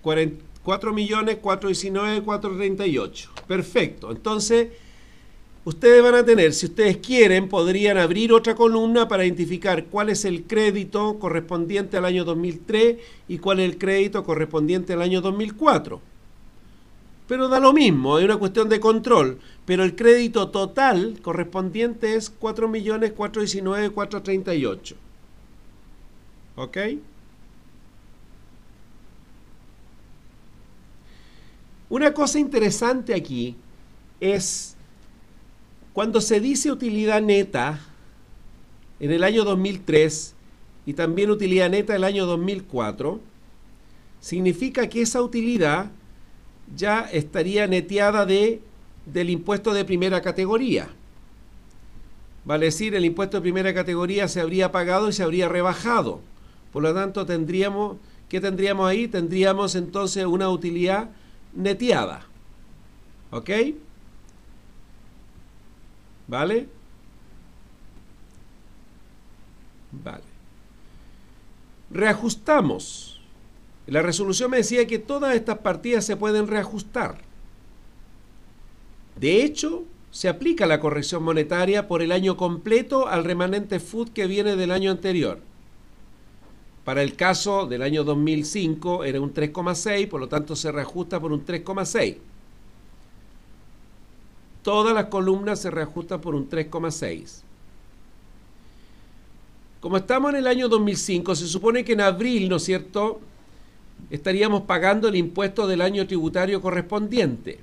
4.419.438. Perfecto. Entonces, ustedes van a tener, si ustedes quieren, podrían abrir otra columna para identificar cuál es el crédito correspondiente al año 2003 y cuál es el crédito correspondiente al año 2004. Pero da lo mismo, es una cuestión de control. Pero el crédito total correspondiente es 4.419.438. ¿Ok? Una cosa interesante aquí es cuando se dice utilidad neta en el año 2003 y también utilidad neta el año 2004, significa que esa utilidad ya estaría neteada del impuesto de primera categoría. Vale decir, el impuesto de primera categoría se habría pagado y se habría rebajado. Por lo tanto, ¿qué tendríamos ahí? Tendríamos entonces una utilidad neteada. ¿Ok? ¿Vale? Vale. Reajustamos. La resolución me decía que todas estas partidas se pueden reajustar. De hecho, se aplica la corrección monetaria por el año completo al remanente FUT que viene del año anterior. Para el caso del año 2005 era un 3,6, por lo tanto se reajusta por un 3,6. Todas las columnas se reajustan por un 3,6. Como estamos en el año 2005, se supone que en abril, ¿no es cierto?, estaríamos pagando el impuesto del año tributario correspondiente.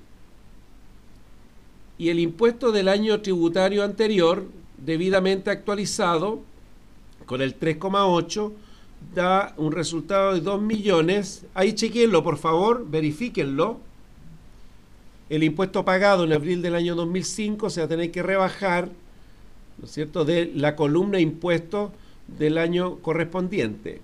Y el impuesto del año tributario anterior, debidamente actualizado, con el 3,8, da un resultado de 2 millones. Ahí chequenlo, por favor, verifíquenlo. El impuesto pagado en abril del año 2005 se va a tener que rebajar, ¿no es cierto?, de la columna impuesto del año correspondiente.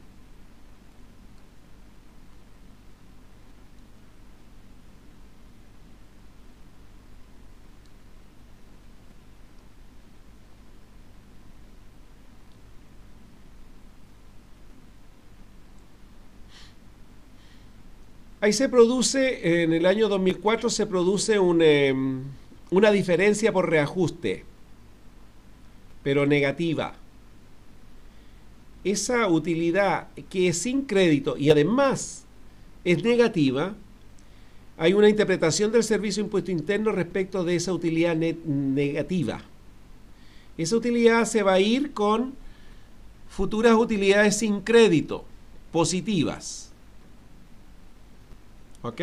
Ahí se produce, en el año 2004 se produce una diferencia por reajuste, pero negativa. Esa utilidad que es sin crédito y además es negativa, hay una interpretación del Servicio de Impuesto Interno respecto de esa utilidad negativa. Esa utilidad se va a ir con futuras utilidades sin crédito, positivas. ¿Ok?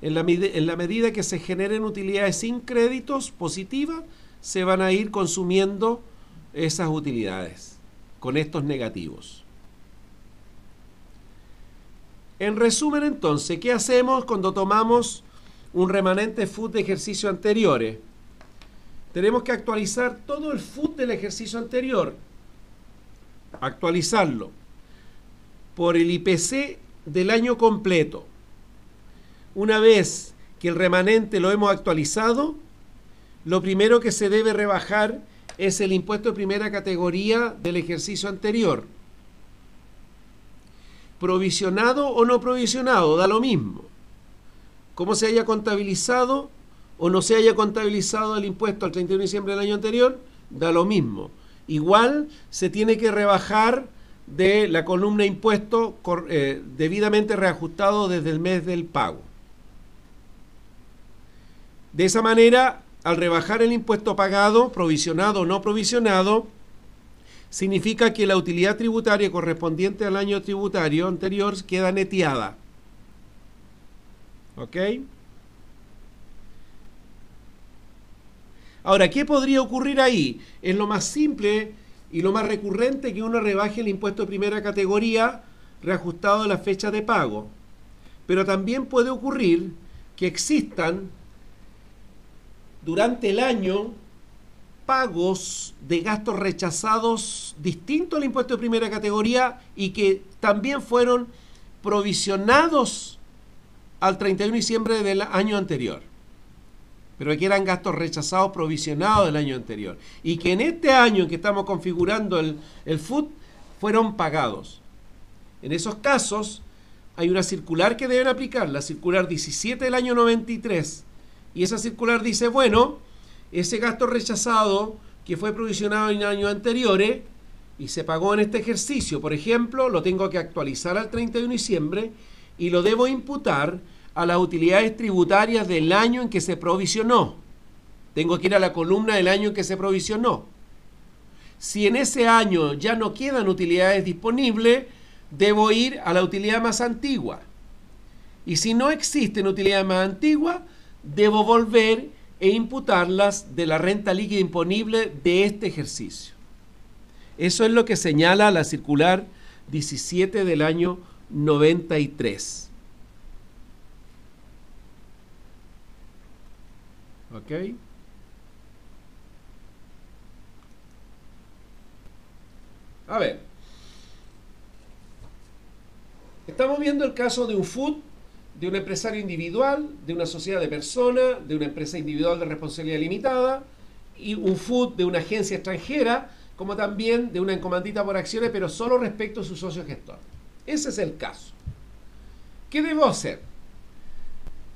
En la medida que se generen utilidades sin créditos positivas, se van a ir consumiendo esas utilidades con estos negativos. En resumen, entonces, ¿qué hacemos cuando tomamos un remanente FUT de ejercicios anteriores? Tenemos que actualizar todo el FUT del ejercicio anterior, actualizarlo por el IPC del año completo. Una vez que el remanente lo hemos actualizado, lo primero que se debe rebajar es el impuesto de primera categoría del ejercicio anterior. Provisionado o no provisionado, da lo mismo. Como se haya contabilizado o no se haya contabilizado el impuesto al 31 de diciembre del año anterior, da lo mismo. Igual se tiene que rebajar de la columna impuesto debidamente reajustado desde el mes del pago. De esa manera, al rebajar el impuesto pagado, provisionado o no provisionado, significa que la utilidad tributaria correspondiente al año tributario anterior queda neteada. ¿Ok? Ahora, ¿qué podría ocurrir ahí? Es lo más simple y lo más recurrente que uno rebaje el impuesto de primera categoría reajustado a la fecha de pago. Pero también puede ocurrir que existan durante el año pagos de gastos rechazados distintos al impuesto de primera categoría y que también fueron provisionados al 31 de diciembre del año anterior. Pero aquí eran gastos rechazados provisionados del año anterior. Y que en este año en que estamos configurando el FUT fueron pagados. En esos casos hay una circular que deben aplicar, la circular 17 del año 93. Y esa circular dice, bueno, ese gasto rechazado que fue provisionado en años anteriores y se pagó en este ejercicio, por ejemplo, lo tengo que actualizar al 31 de diciembre y lo debo imputar a las utilidades tributarias del año en que se provisionó. Tengo que ir a la columna del año en que se provisionó. Si en ese año ya no quedan utilidades disponibles, debo ir a la utilidad más antigua. Y si no existen utilidades más antiguas, debo volver e imputarlas de la renta líquida imponible de este ejercicio. Eso es lo que señala la circular 17 del año 93. ¿Ok? A ver. Estamos viendo el caso de un FUT, de un empresario individual, de una sociedad de personas, de una empresa individual de responsabilidad limitada, y un FUT de una agencia extranjera, como también de una encomandita por acciones, pero solo respecto a su socio gestor. Ese es el caso. ¿Qué debo hacer?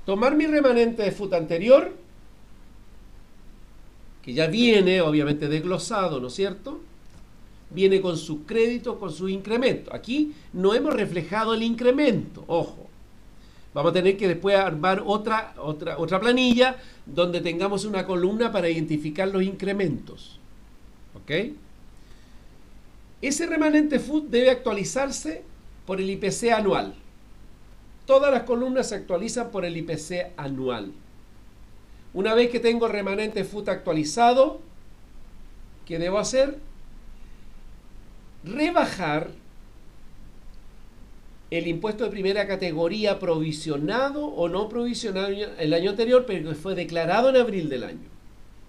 Tomar mi remanente de FUT anterior, que ya viene obviamente desglosado, ¿no es cierto? Viene con su crédito, con su incremento. Aquí no hemos reflejado el incremento, ojo. Vamos a tener que después armar otra planilla donde tengamos una columna para identificar los incrementos. ¿Ok? Ese remanente FUT debe actualizarse por el IPC anual. Todas las columnas se actualizan por el IPC anual. Una vez que tengo el remanente FUT actualizado, ¿qué debo hacer? Rebajar el impuesto de primera categoría provisionado o no provisionado el año anterior, pero que fue declarado en abril del año,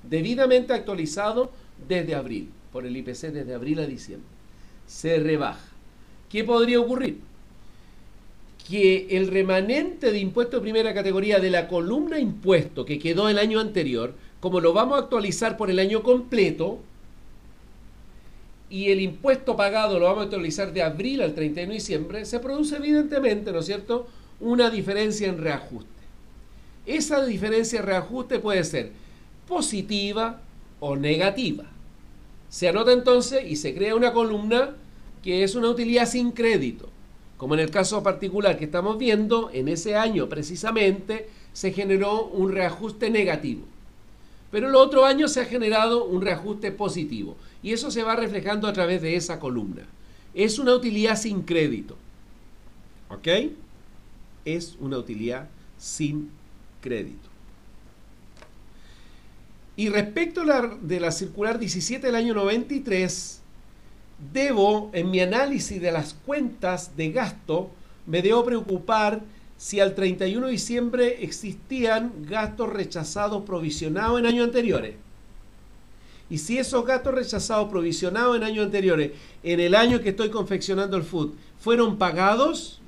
debidamente actualizado desde abril, por el IPC desde abril a diciembre. Se rebaja. ¿Qué podría ocurrir? Que el remanente de impuesto de primera categoría de la columna impuesto que quedó el año anterior, como lo vamos a actualizar por el año completo, y el impuesto pagado lo vamos a actualizar de abril al 31 de diciembre, se produce evidentemente, ¿no es cierto?, una diferencia en reajuste. Esa diferencia en reajuste puede ser positiva o negativa. Se anota entonces y se crea una columna que es una utilidad sin crédito. Como en el caso particular que estamos viendo, en ese año precisamente se generó un reajuste negativo. Pero el otro año se ha generado un reajuste positivo. Y eso se va reflejando a través de esa columna. Es una utilidad sin crédito. ¿Ok? Es una utilidad sin crédito. Y respecto de la circular 17 del año 93, debo, en mi análisis de las cuentas de gasto, me debo preocupar si al 31 de diciembre existían gastos rechazados provisionados en años anteriores. Y si esos gastos rechazados provisionados en años anteriores, en el año que estoy confeccionando el FUT, fueron pagados,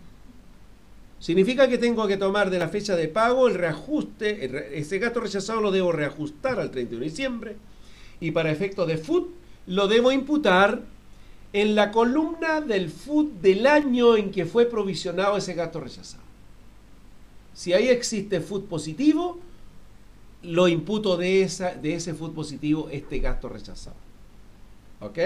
significa que tengo que tomar de la fecha de pago el reajuste, ese gasto rechazado lo debo reajustar al 31 de diciembre, y para efectos de FUT lo debo imputar en la columna del FUT del año en que fue provisionado ese gasto rechazado. Si ahí existe FUT positivo, lo imputo de ese FUT positivo este gasto rechazado. ¿Ok?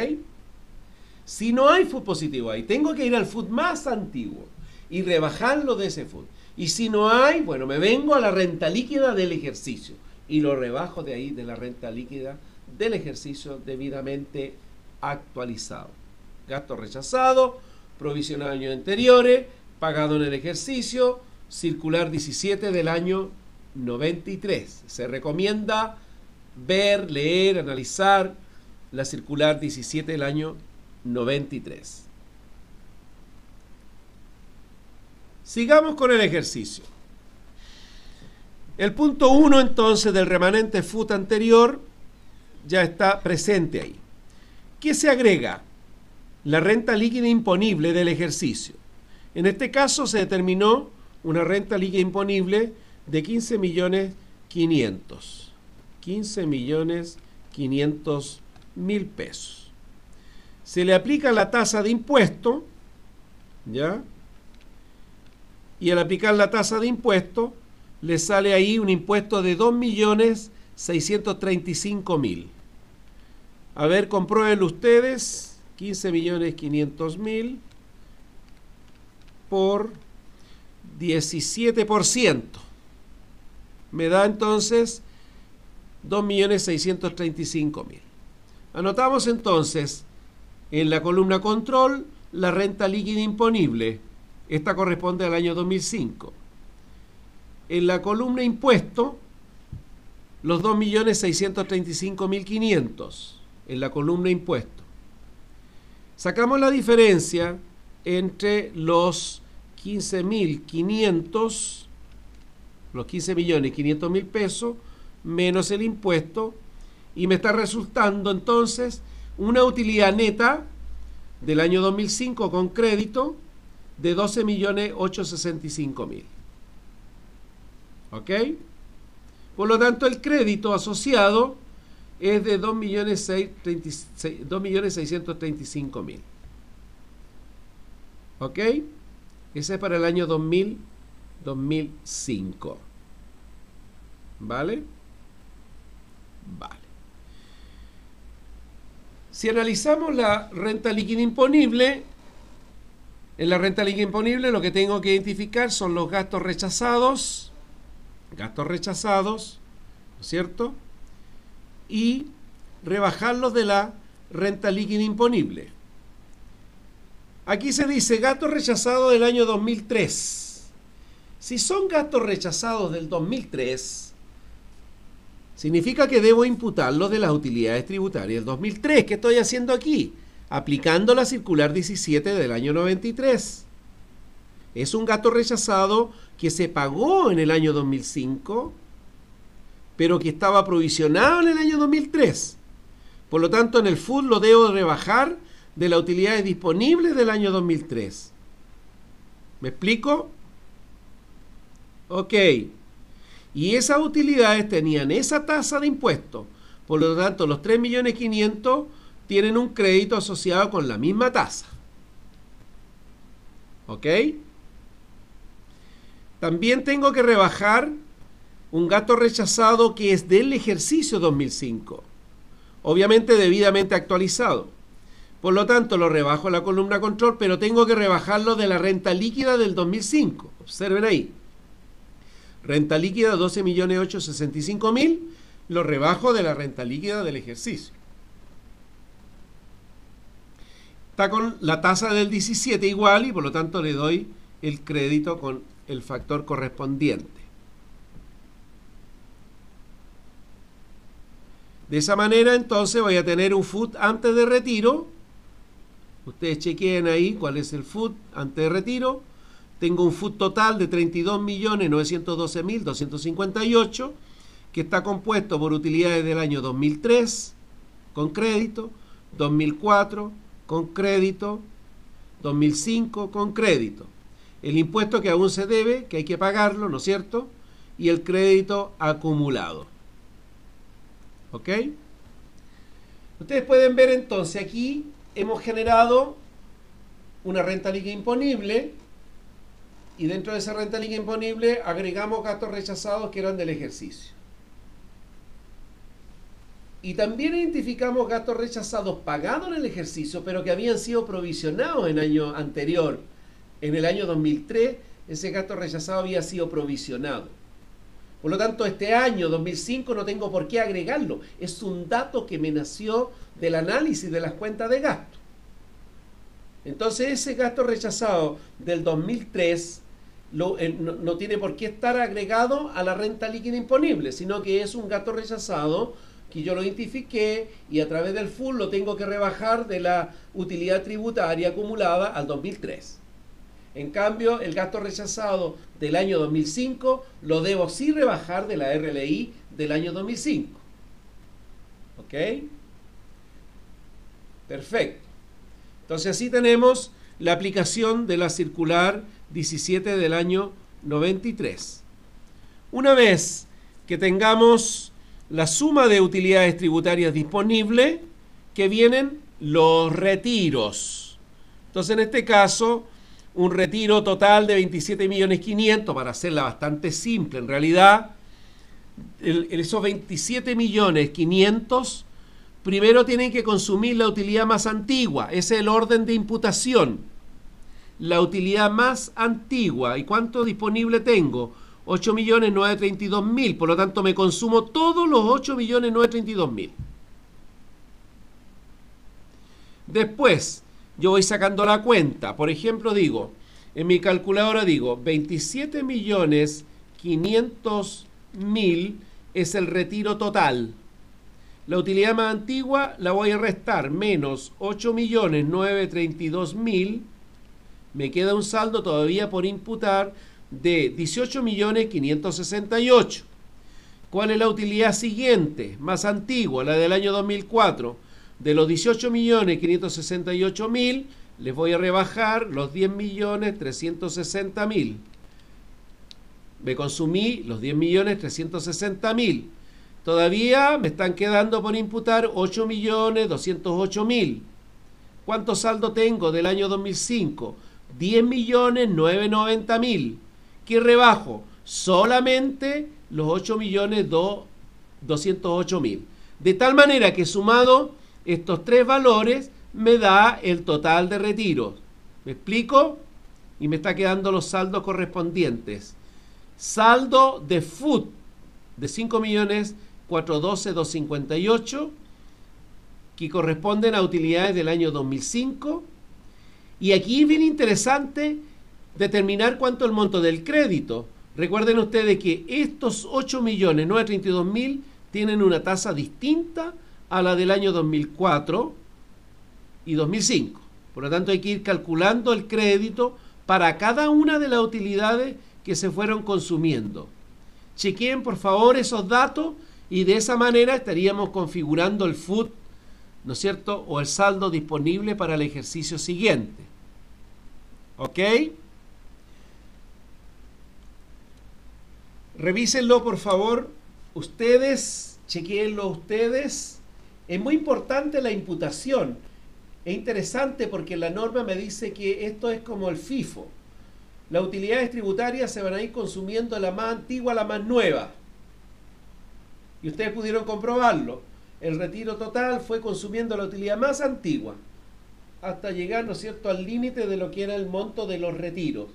Si no hay FUT positivo ahí, tengo que ir al FUT más antiguo y rebajarlo de ese FUT. Y si no hay, bueno, me vengo a la renta líquida del ejercicio y lo rebajo de ahí, de la renta líquida del ejercicio debidamente actualizado. Gasto rechazado, provisionado en años anteriores, pagado en el ejercicio, circular 17 del año 93. Se recomienda ver, leer, analizar la circular 17 del año 93. Sigamos con el ejercicio. El punto 1 entonces del remanente FUT anterior ya está presente ahí. ¿Qué se agrega? La renta líquida imponible del ejercicio. En este caso se determinó una renta líquida imponible de 15.500.000. 15.500.000 pesos. Se le aplica la tasa de impuesto, ¿ya? y al aplicar la tasa de impuesto, le sale ahí un impuesto de 2.635.000. A ver, comprueben ustedes, 15.500.000 por 17%. Me da entonces 2.635.000. Anotamos entonces en la columna control la renta líquida imponible. Esta corresponde al año 2005. En la columna impuesto, los 2.635.500 en la columna impuesto. Sacamos la diferencia entre los 15.500, los 15.500.000 pesos, menos el impuesto, y me está resultando entonces una utilidad neta del año 2005 con crédito de 12.865.000. ¿Ok? Por lo tanto, el crédito asociado es de 2.635.000. ¿Ok? Ese es para el año 2005. ¿Vale? Vale. Si analizamos la renta líquida imponible, en la renta líquida imponible lo que tengo que identificar son los gastos rechazados, ¿no es cierto? Y rebajarlos de la renta líquida imponible. Aquí se dice gastos rechazados del año 2003. Si son gastos rechazados del 2003, significa que debo imputarlos de las utilidades tributarias del 2003. ¿Qué estoy haciendo aquí? Aplicando la circular 17 del año 93. Es un gasto rechazado que se pagó en el año 2005, pero que estaba provisionado en el año 2003. Por lo tanto, en el FUT lo debo rebajar de las utilidades disponibles del año 2003. ¿Me explico? Ok. Y esas utilidades tenían esa tasa de impuesto. Por lo tanto, los 3.500.000 tienen un crédito asociado con la misma tasa. ¿Ok? También tengo que rebajar un gasto rechazado que es del ejercicio 2005. Obviamente debidamente actualizado. Por lo tanto, lo rebajo en la columna control, pero tengo que rebajarlo de la renta líquida del 2005. Observen ahí. Renta líquida 12.865.000, lo rebajo de la renta líquida del ejercicio. Está con la tasa del 17 igual y por lo tanto le doy el crédito con el factor correspondiente. De esa manera entonces voy a tener un FUT antes de retiro. Ustedes chequeen ahí cuál es el FUT antes de retiro. Tengo un FUT total de 32.912.258 que está compuesto por utilidades del año 2003 con crédito, 2004 con crédito, 2005 con crédito. El impuesto que aún se debe, que hay que pagarlo, ¿no es cierto? Y el crédito acumulado. ¿Ok? Ustedes pueden ver entonces aquí hemos generado una renta líquida imponible y dentro de esa renta líquida imponible agregamos gastos rechazados que eran del ejercicio. Y también identificamos gastos rechazados pagados en el ejercicio, pero que habían sido provisionados en año anterior. En el año 2003, ese gasto rechazado había sido provisionado. Por lo tanto, este año 2005 no tengo por qué agregarlo. Es un dato que me nació del análisis de las cuentas de gasto. Entonces, ese gasto rechazado del 2003 no tiene por qué estar agregado a la renta líquida imponible, sino que es un gasto rechazado que yo lo identifiqué y a través del FUT lo tengo que rebajar de la utilidad tributaria acumulada al 2003. En cambio, el gasto rechazado del año 2005 lo debo sí rebajar de la RLI del año 2005. ¿Ok? Perfecto. Entonces así tenemos la aplicación de la circular 17 del año 93. Una vez que tengamos la suma de utilidades tributarias disponibles, que vienen los retiros. Entonces en este caso un retiro total de 27.500.000, para hacerla bastante simple. En realidad, esos 27.500.000 primero tienen que consumir la utilidad más antigua. Ese es el orden de imputación. La utilidad más antigua. ¿Y cuánto disponible tengo? 8.932.000. Por lo tanto, me consumo todos los 8.932.000. Después, yo voy sacando la cuenta. Por ejemplo, digo, en mi calculadora digo, 27.500.000 es el retiro total. La utilidad más antigua la voy a restar, menos 8.932.000. Me queda un saldo todavía por imputar de 18.568.000. ¿Cuál es la utilidad siguiente, más antigua, la del año 2004? De los 18.568.000, les voy a rebajar los 10.360.000. Me consumí los 10.360.000. Todavía me están quedando por imputar 8.208.000. ¿Cuánto saldo tengo del año 2005? 10.990.000. ¿Qué rebajo? Solamente los 8.208.000. De tal manera que sumado estos tres valores me da el total de retiros. ¿Me explico? Y me está quedando los saldos correspondientes. Saldo de FUT de 5.412.258, que corresponden a utilidades del año 2005. Y aquí es bien interesante determinar cuánto es el monto del crédito. Recuerden ustedes que estos 8.932.000 tienen una tasa distinta a la del año 2004 y 2005. Por lo tanto, hay que ir calculando el crédito para cada una de las utilidades que se fueron consumiendo. Chequeen, por favor, esos datos y de esa manera estaríamos configurando el FUT, ¿no es cierto?, o el saldo disponible para el ejercicio siguiente. ¿Ok? Revísenlo, por favor, ustedes, chequeenlo ustedes. Es muy importante la imputación. Es interesante porque la norma me dice que esto es como el FIFO. Las utilidades tributarias se van a ir consumiendo la más antigua a la más nueva. Y ustedes pudieron comprobarlo. El retiro total fue consumiendo la utilidad más antigua hasta llegar, ¿no es cierto?, al límite de lo que era el monto de los retiros.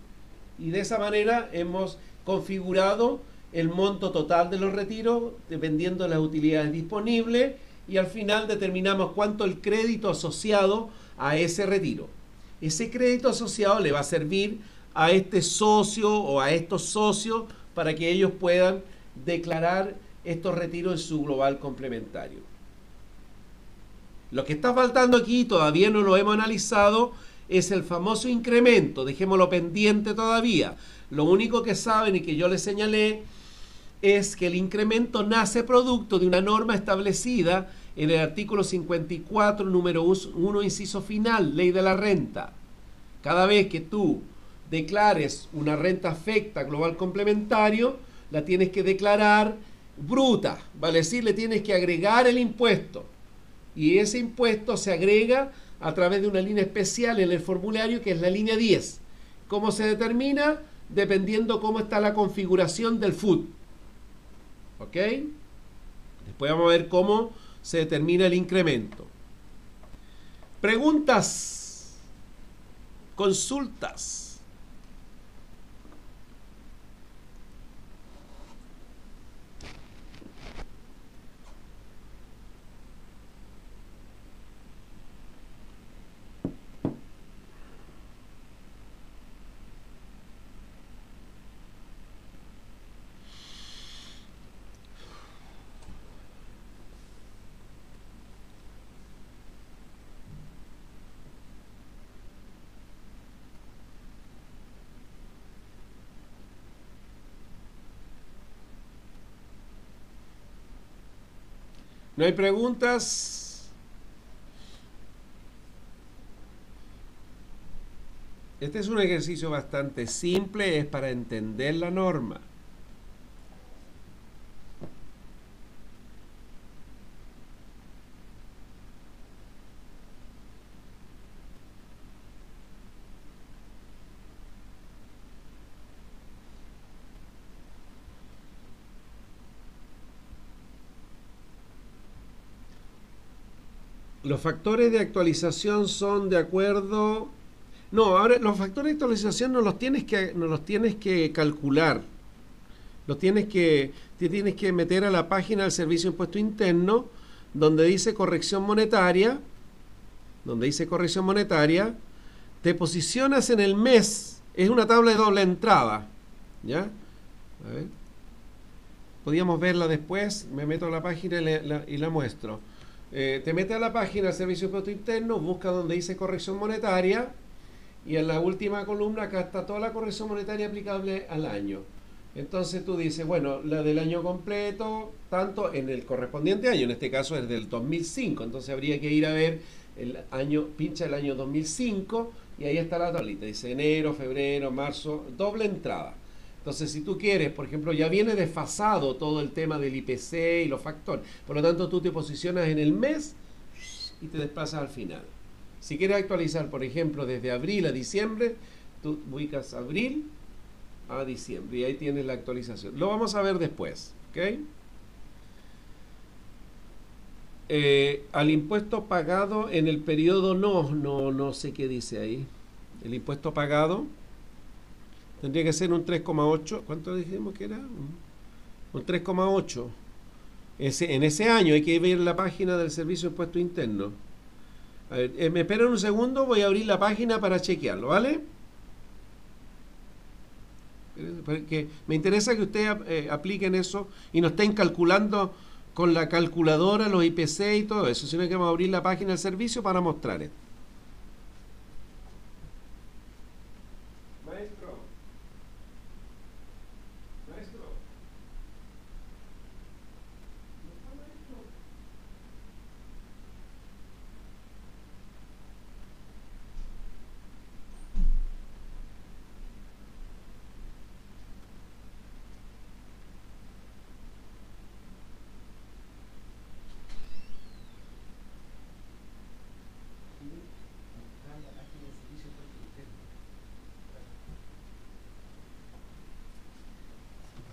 Y de esa manera hemos configurado el monto total de los retiros dependiendo de las utilidades disponibles y al final determinamos cuánto el crédito asociado a ese retiro. Ese crédito asociado le va a servir a este socio o a estos socios para que ellos puedan declarar estos retiros en su global complementario. Lo que está faltando aquí, todavía no lo hemos analizado, es el famoso incremento. Dejémoslo pendiente todavía. Lo único que saben y que yo les señalé es que el incremento nace producto de una norma establecida en el artículo 54, número 1, inciso final, ley de la renta. Cada vez que tú declares una renta afecta global complementario, la tienes que declarar bruta, vale decir, le tienes que agregar el impuesto. Y ese impuesto se agrega a través de una línea especial en el formulario que es la línea 10. ¿Cómo se determina? Dependiendo cómo está la configuración del FUT. ¿Ok? Después vamos a ver cómo se determina el incremento. Preguntas, consultas. ¿No hay preguntas? Este es un ejercicio bastante simple, es para entender la norma. Los factores de actualización son de acuerdo... No, ahora los factores de actualización no los tienes que calcular. Te tienes que meter a la página del Servicio de Impuesto Interno, donde dice corrección monetaria, te posicionas en el mes, es una tabla de doble entrada, ¿ya? A ver. Podríamos verla después, me meto a la página y la muestro. Te metes a la página del Servicio de Impuesto Interno, busca donde dice corrección monetaria, y en la última columna acá está toda la corrección monetaria aplicable al año. Entonces tú dices, bueno, la del año completo, tanto en el correspondiente año, en este caso es del 2005, entonces habría que ir a ver el año, pincha el año 2005 y ahí está la tablita, dice enero, febrero, marzo, doble entrada. Entonces si tú quieres, por ejemplo, ya viene desfasado todo el tema del IPC y los factores, por lo tanto tú te posicionas en el mes y te desplazas al final. Si quieres actualizar, por ejemplo, desde abril a diciembre, tú ubicas abril a diciembre y ahí tienes la actualización. Lo vamos a ver después, ¿ok? Al impuesto pagado en el periodo no sé qué dice ahí. El impuesto pagado tendría que ser un 3,8. ¿Cuánto dijimos que era? Un 3,8. En ese año hay que ver la página del Servicio de Impuesto Interno. A ver, me esperan un segundo, voy a abrir la página para chequearlo, ¿vale? Porque me interesa que ustedes apliquen eso y no estén calculando con la calculadora los IPC y todo eso, sino que vamos a abrir la página del servicio para mostrar esto. Maestro.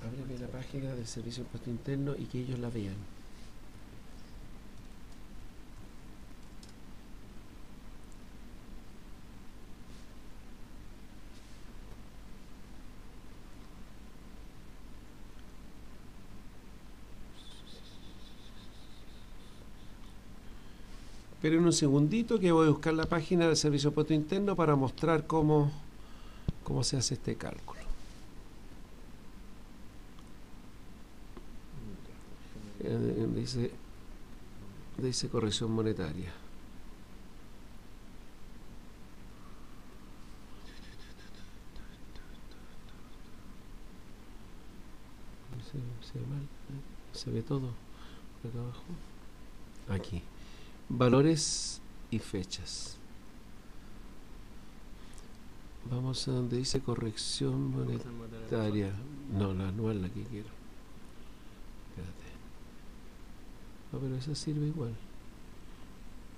Ábreme la página del Servicio de Impuesto Interno y que ellos la vean. Esperen un segundito que voy a buscar la página del Servicio de Impuesto Interno para mostrar cómo se hace este cálculo. Dice corrección monetaria. Se ve mal, se ve todo por acá abajo. Aquí. Valores y fechas. Vamos a donde dice corrección monetaria. No, la anual la que quiero. Espérate. No, pero esa sirve igual.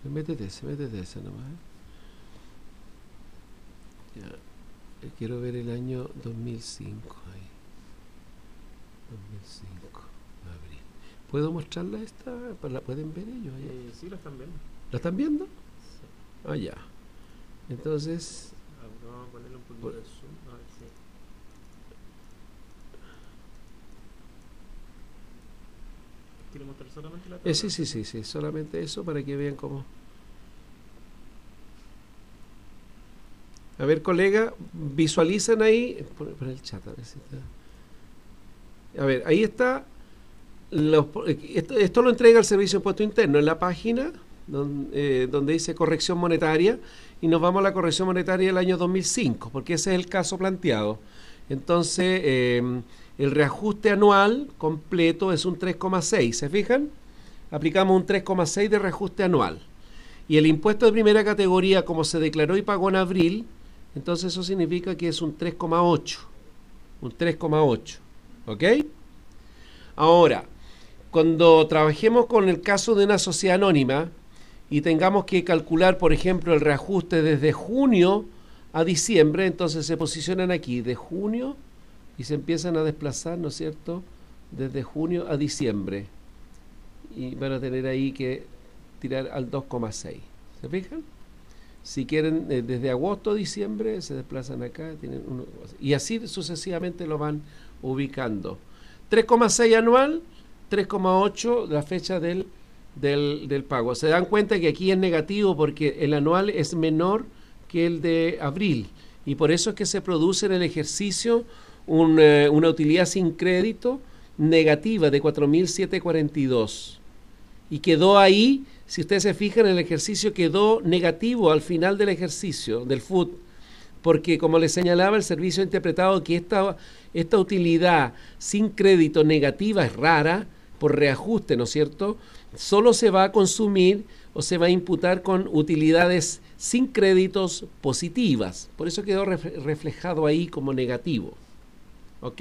Métete esa nomás. Ya. Quiero ver el año 2005 ahí. 2005, abril. ¿Puedo mostrarla esta? ¿La pueden ver ellos? Sí, la están viendo. ¿La están viendo? Sí. Ah, ya. Entonces... Vamos a ponerle un poquito de zoom. A ver si... ¿Quiero mostrar solamente la tabla? Sí, solamente eso para que vean cómo... A ver, colega, visualizan ahí... Por el chat, a ver si está... A ver, ahí está... Esto lo entrega el Servicio de Impuesto Interno en la página donde dice corrección monetaria y nos vamos a la corrección monetaria del año 2005 porque ese es el caso planteado. Entonces el reajuste anual completo es un 3,6, ¿se fijan? Aplicamos un 3,6 de reajuste anual y el impuesto de primera categoría como se declaró y pagó en abril, entonces eso significa que es un 3,8, ¿ok? Ahora, cuando trabajemos con el caso de una sociedad anónima y tengamos que calcular, por ejemplo, el reajuste desde junio a diciembre, entonces se posicionan aquí de junio y se empiezan a desplazar, ¿no es cierto?, desde junio a diciembre. Y van a tener ahí que tirar al 2,6. ¿Se fijan? Si quieren, desde agosto a diciembre, se desplazan acá, tienen uno, y así sucesivamente lo van ubicando. 3,6 anual, 3,8 la fecha del pago. Se dan cuenta que aquí es negativo porque el anual es menor que el de abril, y por eso es que se produce en el ejercicio una utilidad sin crédito negativa de 4.742. Y quedó ahí, si ustedes se fijan, en el ejercicio quedó negativo al final del ejercicio del FUT, porque como les señalaba, el servicio ha interpretado que esta utilidad sin crédito negativa es rara, por reajuste, ¿no es cierto? Solo se va a consumir o se va a imputar con utilidades sin créditos positivas. Por eso quedó reflejado ahí como negativo. ¿Ok?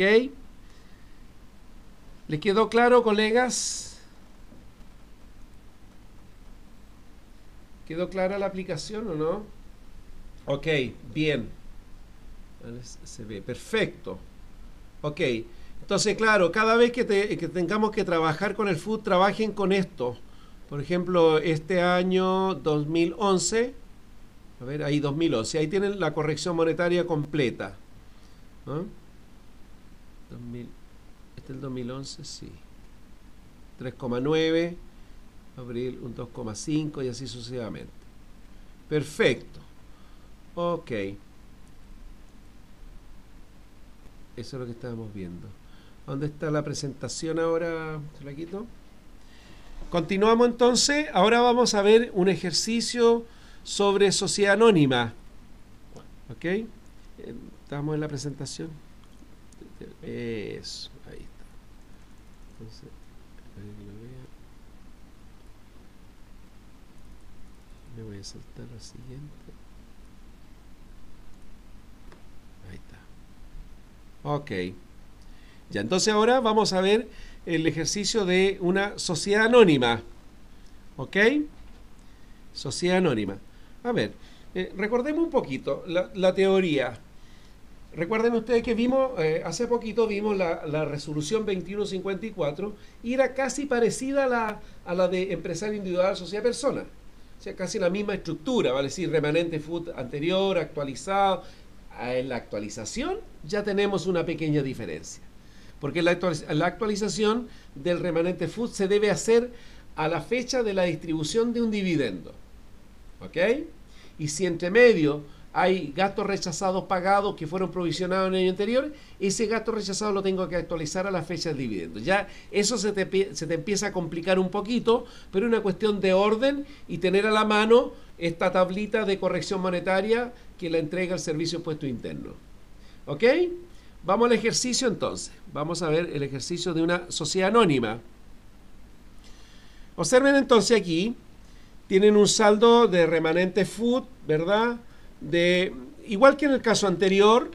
¿Les quedó claro, colegas? ¿Quedó clara la aplicación o no? Ok, bien. Se ve, perfecto. Ok, entonces claro, cada vez que tengamos que trabajar con el FUT, trabajen con esto. Por ejemplo, este año 2011, a ver, ahí 2011, ahí tienen la corrección monetaria completa. ¿Ah? Este es el 2011, sí. 3,9. Abril un 2,5 y así sucesivamente. Perfecto. Ok. Eso es lo que estábamos viendo. ¿Dónde está la presentación ahora? ¿Se la quito? Continuamos entonces. Ahora vamos a ver un ejercicio sobre sociedad anónima. ¿Ok? Estamos en la presentación. Eso. Ahí está. Entonces, a ver que lo vea. Me voy a saltar la siguiente. Ahí está. Ok. Ya, entonces ahora vamos a ver el ejercicio de una sociedad anónima. ¿Ok? Sociedad anónima. A ver, recordemos un poquito la teoría. Recuerden ustedes que vimos, hace poquito vimos la resolución 2154 y era casi parecida a la de empresario individual, sociedad persona. O sea, casi la misma estructura, vale decir, remanente FUT anterior, actualizado. En la actualización ya tenemos una pequeña diferencia. Porque la actualización del remanente FUT se debe hacer a la fecha de la distribución de un dividendo. ¿Ok? Y si entre medio hay gastos rechazados pagados que fueron provisionados en el año anterior, ese gasto rechazado lo tengo que actualizar a la fecha del dividendo. Ya eso se te empieza a complicar un poquito, pero es una cuestión de orden y tener a la mano esta tablita de corrección monetaria que la entrega el Servicio de Impuesto Interno. ¿Ok? Vamos al ejercicio entonces. Vamos a ver el ejercicio de una sociedad anónima. Observen entonces aquí, tienen un saldo de remanente FUT, ¿verdad? Igual que en el caso anterior,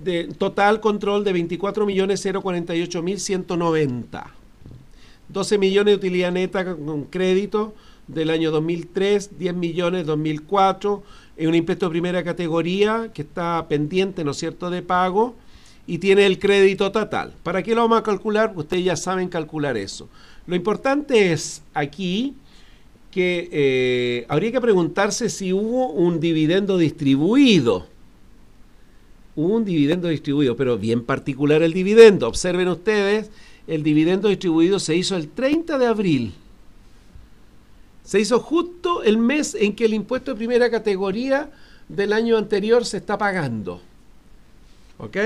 de total control de 24.048.190. 12 millones de utilidad neta con crédito del año 2003, 10 millones 2004, un impuesto de primera categoría que está pendiente, ¿no es cierto?, de pago, y tiene el crédito total. ¿Para qué lo vamos a calcular? Ustedes ya saben calcular eso. Lo importante es aquí que habría que preguntarse si hubo un dividendo distribuido. Hubo un dividendo distribuido, pero bien particular el dividendo. Observen ustedes, el dividendo distribuido se hizo el 30 de abril. Se hizo justo el mes en que el impuesto de primera categoría del año anterior se está pagando. ¿Ok?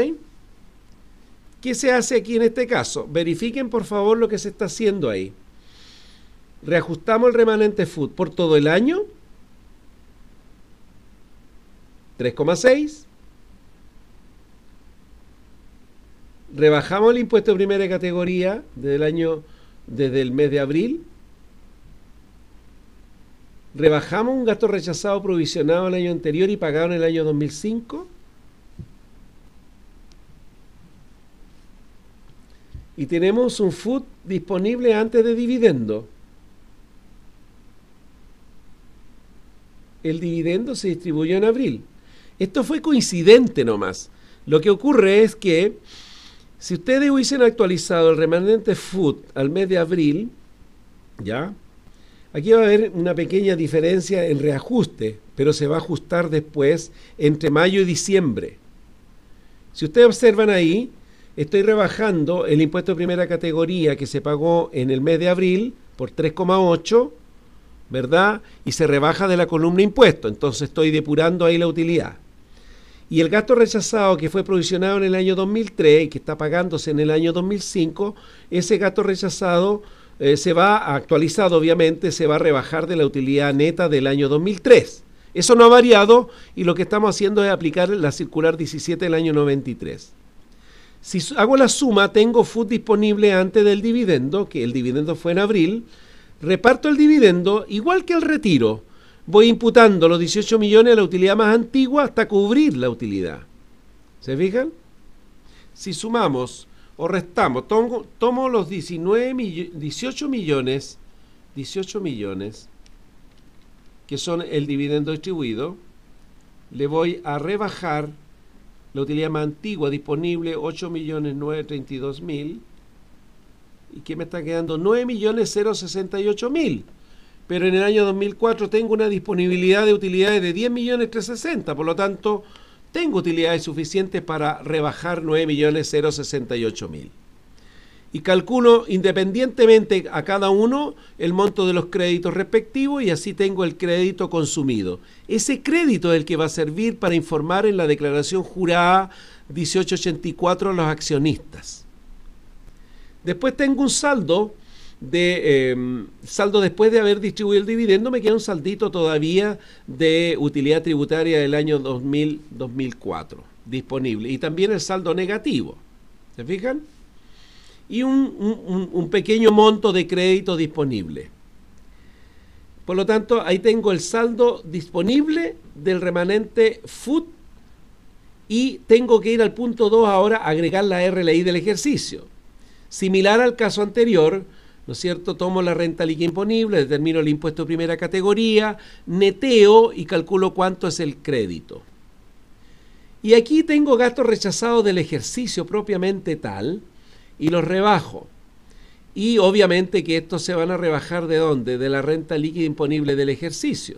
¿Qué se hace aquí en este caso? Verifiquen por favor lo que se está haciendo ahí. Reajustamos el remanente FUT por todo el año. 3,6. Rebajamos el impuesto de primera categoría desde el mes de abril. Rebajamos un gasto rechazado provisionado el año anterior y pagado en el año 2005. Y tenemos un FUT disponible antes de dividendo. El dividendo se distribuyó en abril. Esto fue coincidente nomás. Lo que ocurre es que si ustedes hubiesen actualizado el remanente FUT al mes de abril, ¿ya?, Aquí va a haber una pequeña diferencia en reajuste, pero se va a ajustar después entre mayo y diciembre. Si ustedes observan ahí, estoy rebajando el impuesto de primera categoría que se pagó en el mes de abril por 3,8, ¿verdad? Y se rebaja de la columna impuesto, entonces estoy depurando ahí la utilidad. Y el gasto rechazado que fue provisionado en el año 2003 y que está pagándose en el año 2005, ese gasto rechazado se va actualizado, obviamente, se va a rebajar de la utilidad neta del año 2003. Eso no ha variado y lo que estamos haciendo es aplicar la circular 17 del año 93. Si hago la suma, tengo FUT disponible antes del dividendo, que el dividendo fue en abril, reparto el dividendo igual que el retiro. Voy imputando los 18 millones a la utilidad más antigua hasta cubrir la utilidad. ¿Se fijan? Si sumamos o restamos, tomo los 18 millones, que son el dividendo distribuido, le voy a rebajar la utilidad más antigua disponible, 8.932.000, y que me está quedando 9.068.000. Pero en el año 2004 tengo una disponibilidad de utilidades de 10.360.000, por lo tanto, tengo utilidades suficientes para rebajar 9.068.000. Y calculo independientemente a cada uno el monto de los créditos respectivos y así tengo el crédito consumido. Ese crédito es el que va a servir para informar en la declaración jurada 1884 a los accionistas. Después tengo un saldo después de haber distribuido el dividendo, me queda un saldito todavía de utilidad tributaria del año 2004 disponible y también el saldo negativo, ¿se fijan? Y un pequeño monto de crédito disponible. Por lo tanto, ahí tengo el saldo disponible del remanente FUT y tengo que ir al punto 2 ahora, agregar la RLI del ejercicio. Similar al caso anterior, ¿no es cierto? Tomo la renta líquida imponible, determino el impuesto de primera categoría, neteo y calculo cuánto es el crédito. Y aquí tengo gastos rechazados del ejercicio propiamente tal y los rebajo. Y obviamente que estos se van a rebajar ¿de dónde? De la renta líquida imponible del ejercicio.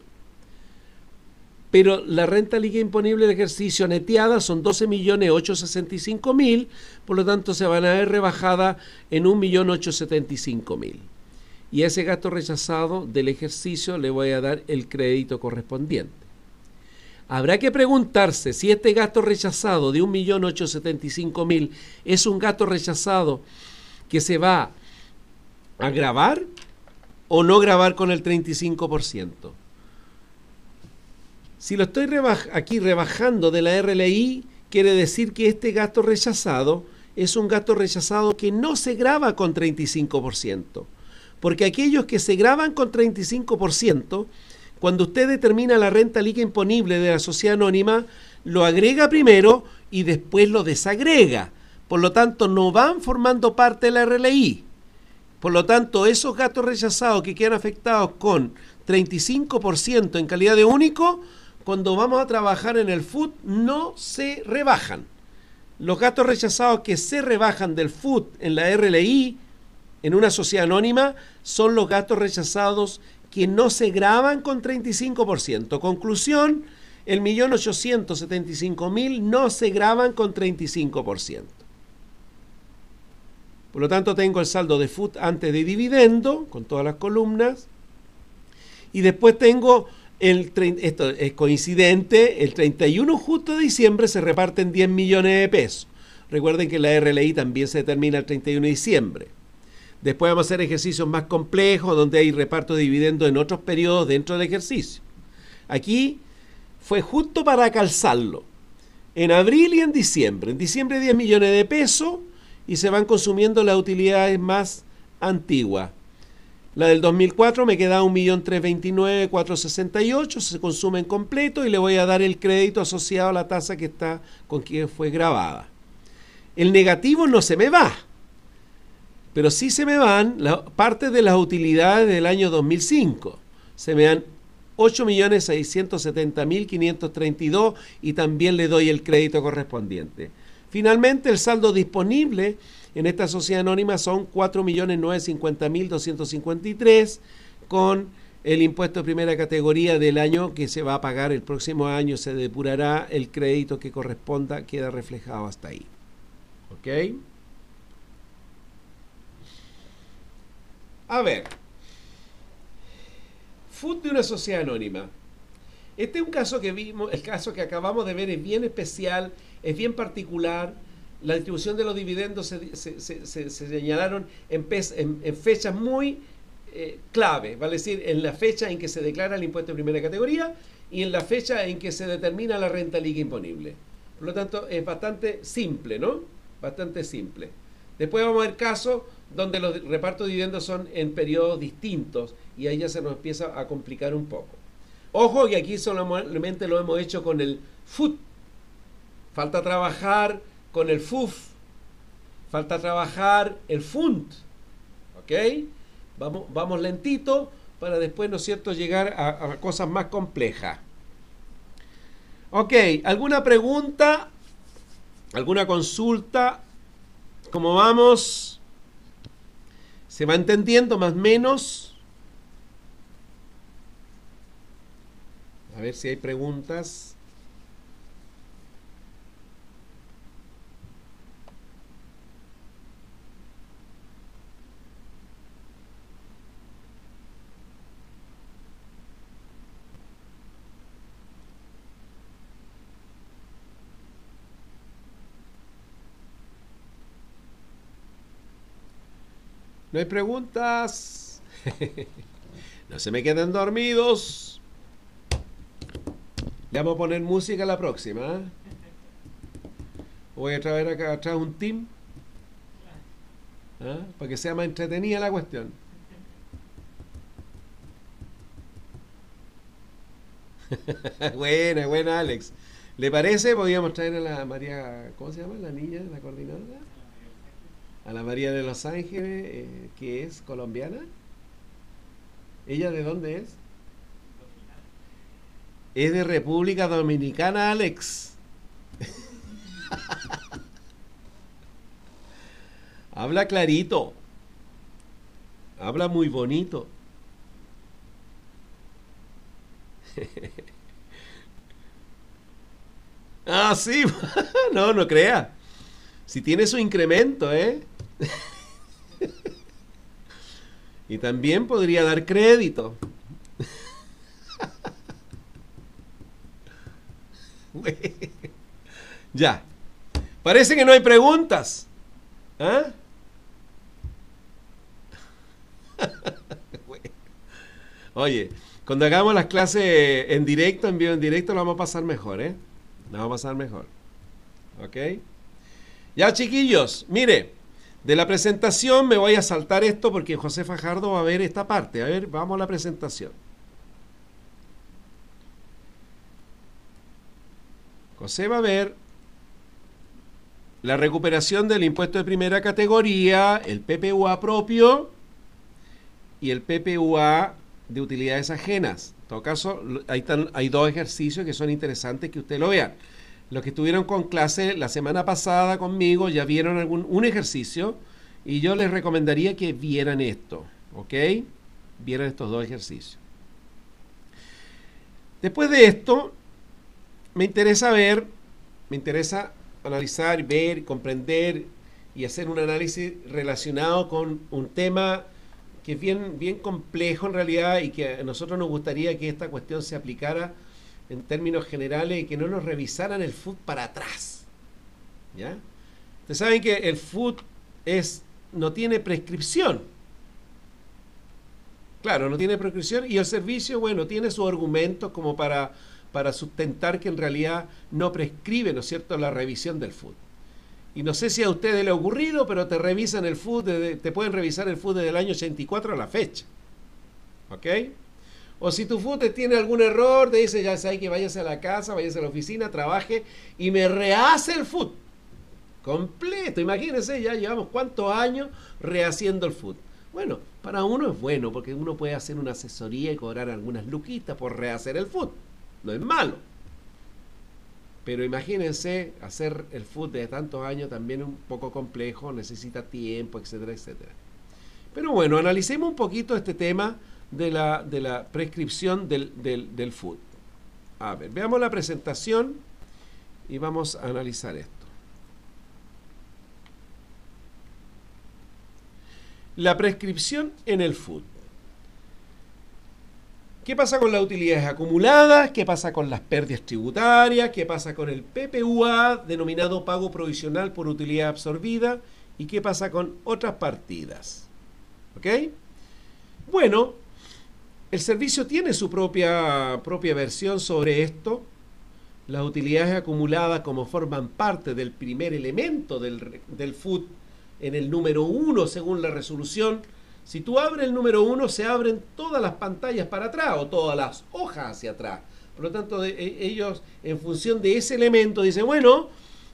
Pero la renta líquida imponible del ejercicio neteada son 12.865.000, por lo tanto se van a ver rebajadas en 1.875.000. Y a ese gasto rechazado del ejercicio le voy a dar el crédito correspondiente. Habrá que preguntarse si este gasto rechazado de 1.875.000 es un gasto rechazado que se va a gravar o no gravar con el 35%. Si lo estoy aquí rebajando de la RLI, quiere decir que este gasto rechazado es un gasto rechazado que no se grava con 35%. Porque aquellos que se gravan con 35%, cuando usted determina la renta líquida imponible de la sociedad anónima, lo agrega primero y después lo desagrega. Por lo tanto, no van formando parte de la RLI. Por lo tanto, esos gastos rechazados que quedan afectados con 35% en calidad de único, cuando vamos a trabajar en el FUT, no se rebajan. Los gastos rechazados que se rebajan del FUT en la RLI, en una sociedad anónima, son los gastos rechazados que no se gravan con 35%. Conclusión, el 1.875.000 no se gravan con 35%. Por lo tanto, tengo el saldo de FUT antes de dividendo, con todas las columnas, y después tengo, esto es coincidente, el 31 justo de diciembre se reparten 10 millones de pesos. Recuerden que la RLI también se determina el 31 de diciembre. Después vamos a hacer ejercicios más complejos, donde hay reparto de dividendos en otros periodos dentro del ejercicio. Aquí fue justo para calzarlo, en abril y en diciembre. En diciembre 10 millones de pesos y se van consumiendo las utilidades más antiguas. La del 2004 me queda 1.329.468, se consume en completo y le voy a dar el crédito asociado a la tasa que está con que fue grabada. El negativo no se me va, pero sí se me van parte de las utilidades del año 2005. Se me dan 8.670.532 y también le doy el crédito correspondiente. Finalmente, el saldo disponible en esta sociedad anónima son 4.950.253 con el impuesto de primera categoría del año que se va a pagar el próximo año, se depurará el crédito que corresponda, queda reflejado hasta ahí. ¿Ok? A ver, FUT de una sociedad anónima. Este es un caso que vimos, el caso que acabamos de ver es bien especial, es bien particular. La distribución de los dividendos se señalaron en fechas muy clave, vale decir, en la fecha en que se declara el impuesto de primera categoría y en la fecha en que se determina la renta líquida imponible. Por lo tanto, es bastante simple, ¿no? Bastante simple. Después vamos a ver casos donde los repartos de dividendos son en periodos distintos y ahí ya se nos empieza a complicar un poco. Ojo que aquí solamente lo hemos hecho con el FUT. Falta trabajar con el FUF. Falta trabajar el FUNT. ¿Ok? Vamos lentito para después, ¿no es cierto?, llegar a cosas más complejas. Ok, ¿alguna pregunta? ¿Alguna consulta? ¿Cómo vamos? ¿Se va entendiendo más o menos? A ver si hay preguntas. ¿No hay preguntas? No se me queden dormidos. Le vamos a poner música a la próxima, ¿eh? Voy a traer acá atrás un team, ¿eh?, para que sea más entretenida la cuestión. Buena, Alex. ¿Le parece? Podríamos traer a la María, ¿cómo se llama? La niña, la coordinadora. A la María de Los Ángeles, que es colombiana. ¿Ella de dónde es? Es de República Dominicana, Alex. Habla clarito. Habla muy bonito. Ah, sí. No crea. Si tiene su incremento, ¿eh? Y también podría dar crédito. Ya. Parece que no hay preguntas. ¿Ah? Oye, cuando hagamos las clases en directo, en vivo en directo, lo vamos a pasar mejor, ¿eh? Lo vamos a pasar mejor. ¿Ok? Ya, chiquillos, mire, de la presentación me voy a saltar esto porque José Fajardo va a ver esta parte. A ver, vamos a la presentación. José va a ver la recuperación del impuesto de primera categoría, el PPUA propio y el PPUA de utilidades ajenas. En todo caso, hay dos ejercicios que son interesantes que ustedes lo vean. Los que estuvieron con clase la semana pasada conmigo ya vieron un ejercicio y yo les recomendaría que vieran esto, ¿ok? Vieran estos dos ejercicios. Después de esto, me interesa analizar, ver, comprender y hacer un análisis relacionado con un tema que es bien complejo en realidad y que a nosotros nos gustaría que esta cuestión se aplicara en términos generales y que no nos revisaran el FUT para atrás. ¿Ya? Ustedes saben que el FUT no tiene prescripción. Claro, no tiene prescripción y el servicio, bueno, tiene sus argumentos como para sustentar que en realidad no prescribe, ¿no es cierto?, la revisión del FUT. Y no sé si a ustedes les ha ocurrido, pero te revisan el FUT, te pueden revisar el FUT desde el año 84 a la fecha. ¿Ok? O si tu FUT tiene algún error, te dice, ya sabes que váyase a la casa, váyase a la oficina, trabaje y me rehace el FUT. Completo. Imagínense, ya llevamos cuántos años rehaciendo el FUT. Bueno, para uno es bueno porque uno puede hacer una asesoría y cobrar algunas luquitas por rehacer el FUT. No es malo. Pero imagínense, hacer el FUT de tantos años también es un poco complejo, necesita tiempo, etcétera, etcétera. Pero bueno, analicemos un poquito este tema de la prescripción del food. A ver, veamos la presentación y vamos a analizar esto. La prescripción en el food. ¿Qué pasa con las utilidades acumuladas? ¿Qué pasa con las pérdidas tributarias? ¿Qué pasa con el PPUA, denominado pago provisional por utilidad absorbida? ¿Y qué pasa con otras partidas? ¿Ok? Bueno, el servicio tiene su propia versión sobre esto. Las utilidades acumuladas, como forman parte del primer elemento del food en el número 1 según la resolución. Si tú abres el número 1, se abren todas las pantallas para atrás o todas las hojas hacia atrás. Por lo tanto, ellos, en función de ese elemento, dicen, bueno,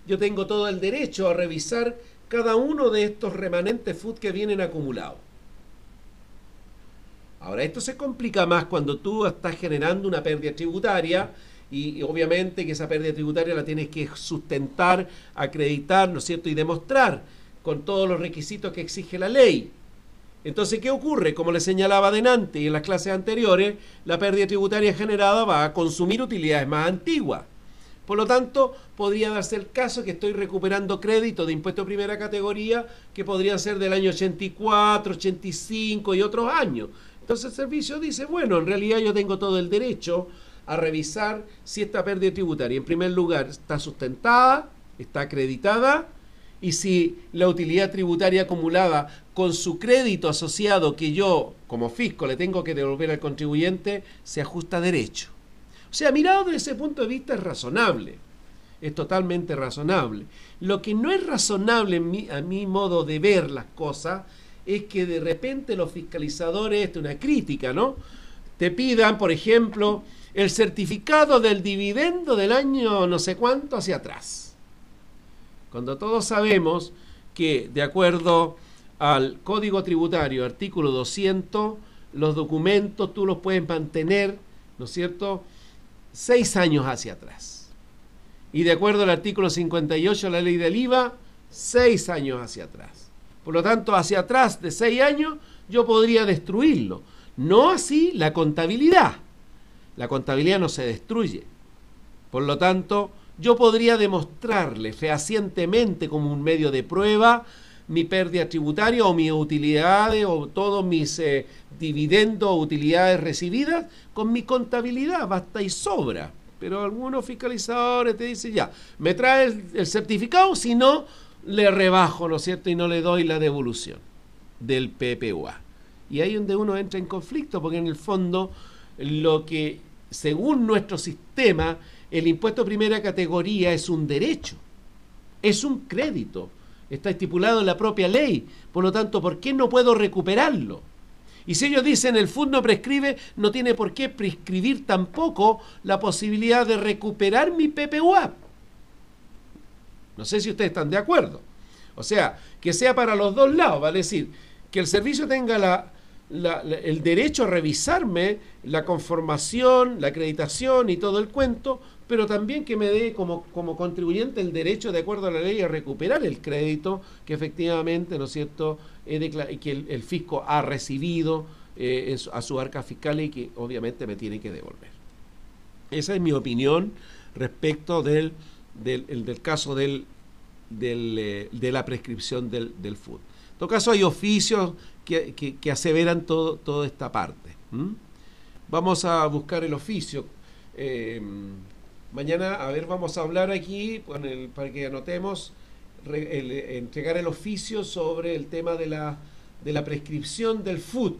yo tengo todo el derecho a revisar cada uno de estos remanentes food que vienen acumulados. Ahora, esto se complica más cuando tú estás generando una pérdida tributaria y obviamente que esa pérdida tributaria la tienes que sustentar, acreditar, ¿no es cierto?, y demostrar con todos los requisitos que exige la ley. Entonces, ¿qué ocurre? Como les señalaba adelante y en las clases anteriores, la pérdida tributaria generada va a consumir utilidades más antiguas. Por lo tanto, podría darse el caso que estoy recuperando créditos de impuesto de primera categoría que podrían ser del año 84, 85 y otros años. Entonces el servicio dice, bueno, en realidad yo tengo todo el derecho a revisar si esta pérdida tributaria, en primer lugar, está sustentada, está acreditada, y si la utilidad tributaria acumulada con su crédito asociado que yo, como fisco, le tengo que devolver al contribuyente, se ajusta a derecho. O sea, mirado desde ese punto de vista es razonable, es totalmente razonable. Lo que no es razonable a mi modo de ver las cosas es que de repente los fiscalizadores, esto es una crítica, ¿no?, te pidan, por ejemplo, el certificado del dividendo del año no sé cuánto hacia atrás. Cuando todos sabemos que, de acuerdo al Código Tributario, artículo 200, los documentos tú los puedes mantener, ¿no es cierto?, 6 años hacia atrás. Y de acuerdo al artículo 58 de la ley del IVA, 6 años hacia atrás. Por lo tanto, hacia atrás de 6 años yo podría destruirlo. No así la contabilidad. La contabilidad no se destruye. Por lo tanto, yo podría demostrarle fehacientemente como un medio de prueba mi pérdida tributaria o mis utilidades o todos mis dividendos o utilidades recibidas con mi contabilidad, basta y sobra. Pero algunos fiscalizadores te dicen, ya, me trae el certificado, si no, le rebajo, ¿no es cierto?, y no le doy la devolución del PPUA. Y ahí es donde uno entra en conflicto, porque en el fondo, lo que, según nuestro sistema, el impuesto de primera categoría es un derecho, es un crédito, está estipulado en la propia ley. Por lo tanto, ¿por qué no puedo recuperarlo? Y si ellos dicen el food no prescribe, no tiene por qué prescribir tampoco la posibilidad de recuperar mi PPUA. No sé si ustedes están de acuerdo. O sea, que sea para los dos lados, vale decir, que el servicio tenga el derecho a revisarme la conformación, la acreditación y todo el cuento, pero también que me dé como contribuyente el derecho, de acuerdo a la ley, a recuperar el crédito que efectivamente, ¿no es cierto?, que el fisco ha recibido a su arca fiscal y que obviamente me tiene que devolver. Esa es mi opinión respecto del caso de la prescripción del food. En todo caso, hay oficios que aseveran toda esta parte. Vamos a buscar el oficio. Mañana, a ver, vamos a hablar aquí, para que anotemos, entregar el oficio sobre el tema de la prescripción del food.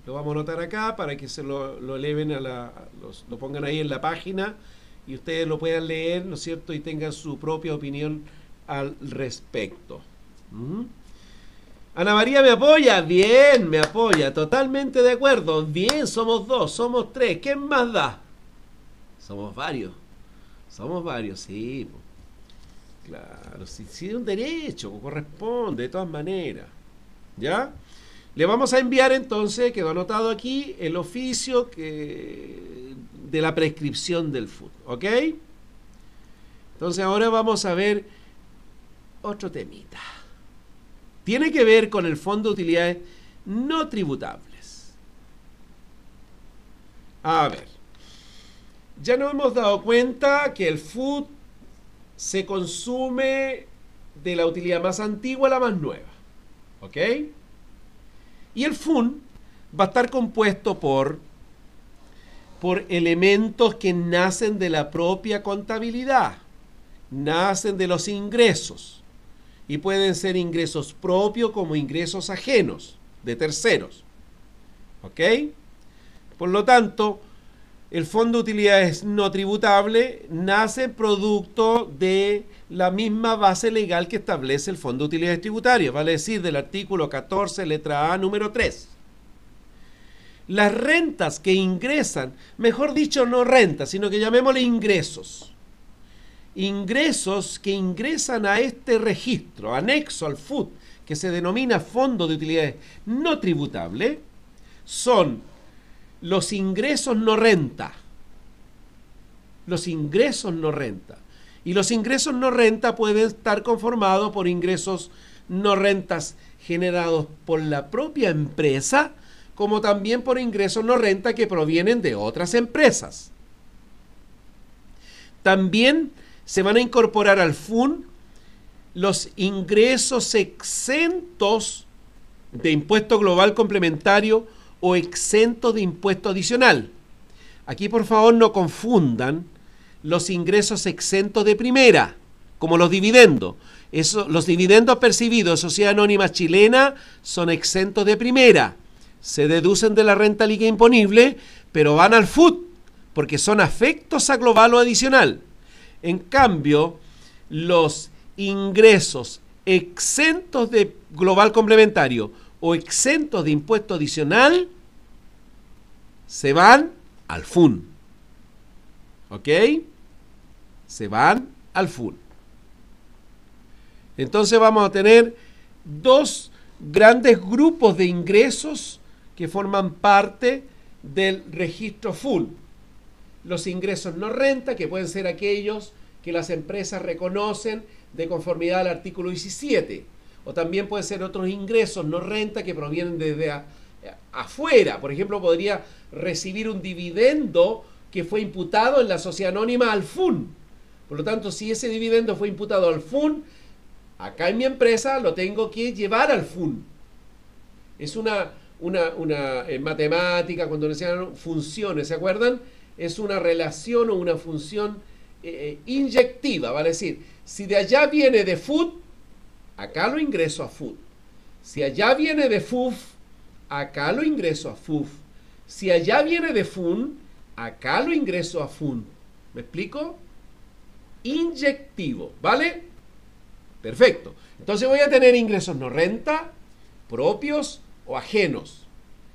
Lo vamos a anotar acá para que se lo eleven lo pongan ahí en la página y ustedes lo puedan leer, ¿no es cierto?, y tengan su propia opinión al respecto. Ana María me apoya, bien, me apoya, totalmente de acuerdo, bien, somos 2, somos 3, ¿quién más da? Somos varios, sí, claro, sí, es un derecho, corresponde, de todas maneras, ¿ya? Le vamos a enviar entonces, quedó anotado aquí, el oficio de la prescripción del food, ¿ok? Entonces ahora vamos a ver otro temita. Tiene que ver con el fondo de utilidades no tributables. A ver, ya nos hemos dado cuenta que el food se consume de la utilidad más antigua a la más nueva. ¿Ok? Y el FUN va a estar compuesto por elementos que nacen de la propia contabilidad, nacen de los ingresos, y pueden ser ingresos propios como ingresos ajenos, de terceros. ¿Ok? Por lo tanto, el Fondo de Utilidades No Tributable nace producto de la misma base legal que establece el Fondo de Utilidades Tributarias, vale decir, del artículo 14, letra A, número 3. Las rentas que ingresan, mejor dicho, no rentas, sino que llamémosle ingresos. Ingresos que ingresan a este registro, anexo al FUT, que se denomina Fondo de Utilidades No Tributable, son los ingresos no renta. Los ingresos no renta. Y los ingresos no renta pueden estar conformados por ingresos no rentas generados por la propia empresa, como también por ingresos no renta que provienen de otras empresas. También se van a incorporar al FUN los ingresos exentos de impuesto global complementario o exentos de impuesto adicional. Aquí, por favor, no confundan los ingresos exentos de primera, como los dividendos. Los dividendos percibidos de sociedad anónima chilena son exentos de primera. Se deducen de la renta líquida imponible, pero van al FUT, porque son afectos a global o adicional. En cambio, los ingresos exentos de global complementario o exentos de impuesto adicional se van al FUN. ¿Ok? Se van al FUN. Entonces vamos a tener dos grandes grupos de ingresos que forman parte del registro FUN. Los ingresos no renta, que pueden ser aquellos que las empresas reconocen de conformidad al artículo 17. O también pueden ser otros ingresos no renta que provienen desde afuera. Por ejemplo, podría recibir un dividendo que fue imputado en la sociedad anónima al FUN. Por lo tanto, si ese dividendo fue imputado al FUN, acá en mi empresa lo tengo que llevar al FUN. Es una matemática, cuando decían funciones, ¿se acuerdan? Es una relación o una función inyectiva, vale decir, si de allá viene de FUT, acá lo ingreso a FUT. Si allá viene de FUF, acá lo ingreso a FUF. Si allá viene de FUN, acá lo ingreso a FUN. ¿Me explico? Inyectivo, ¿vale? Perfecto. Entonces voy a tener ingresos no renta, propios o ajenos.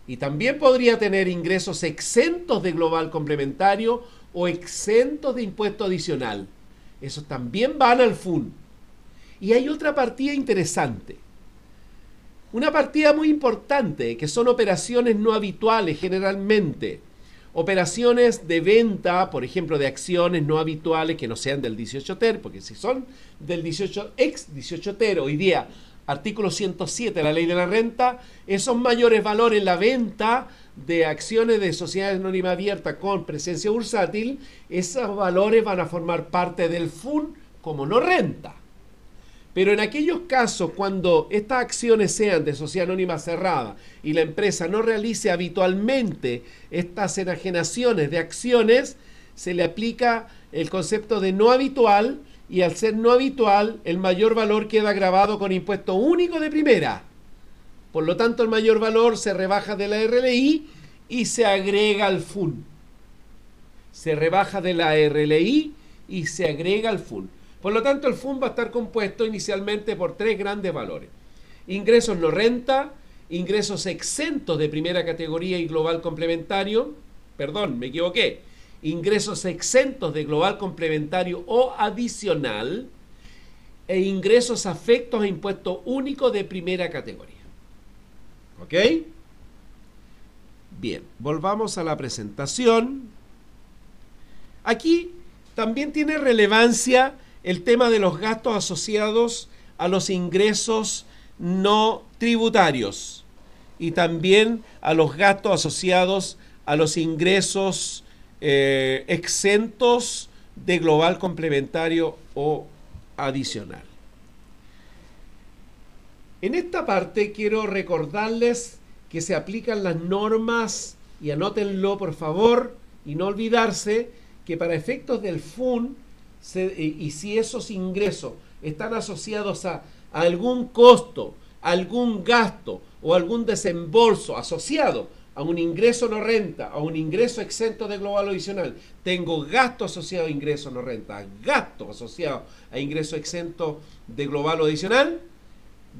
Y también podría tener ingresos exentos de global complementario o exentos de impuesto adicional. Esos también van al FUN. Y hay otra partida interesante. Una partida muy importante, que son operaciones no habituales generalmente. Operaciones de venta, por ejemplo, de acciones no habituales que no sean del 18 ter, porque si son del 18 ter, hoy día, artículo 107 de la Ley de la Renta, esos mayores valores en la venta de acciones de sociedades anónimas abiertas con presencia bursátil, esos valores van a formar parte del FUN como no renta. Pero en aquellos casos cuando estas acciones sean de sociedad anónima cerrada y la empresa no realice habitualmente estas enajenaciones de acciones, se le aplica el concepto de no habitual, y al ser no habitual, el mayor valor queda grabado con impuesto único de primera. Por lo tanto, el mayor valor se rebaja de la RLI y se agrega al FUN. Se rebaja de la RLI y se agrega al FUN. Por lo tanto, el FUN va a estar compuesto inicialmente por tres grandes valores. Ingresos no renta, ingresos exentos de primera categoría y global complementario. Perdón, me equivoqué. Ingresos exentos de global complementario o adicional e ingresos afectos a impuesto único de primera categoría. ¿Ok? Bien, volvamos a la presentación. Aquí también tiene relevancia el tema de los gastos asociados a los ingresos no tributarios y también a los gastos asociados a los ingresos exentos de global complementario o adicional. En esta parte quiero recordarles que se aplican las normas, y anótenlo por favor, y no olvidarse que para efectos del FUN, y si esos ingresos están asociados a algún costo, algún gasto o algún desembolso asociado a un ingreso no renta, a un ingreso exento de global adicional, tengo gasto asociado a ingreso no renta, gasto asociado a ingreso exento de global o adicional,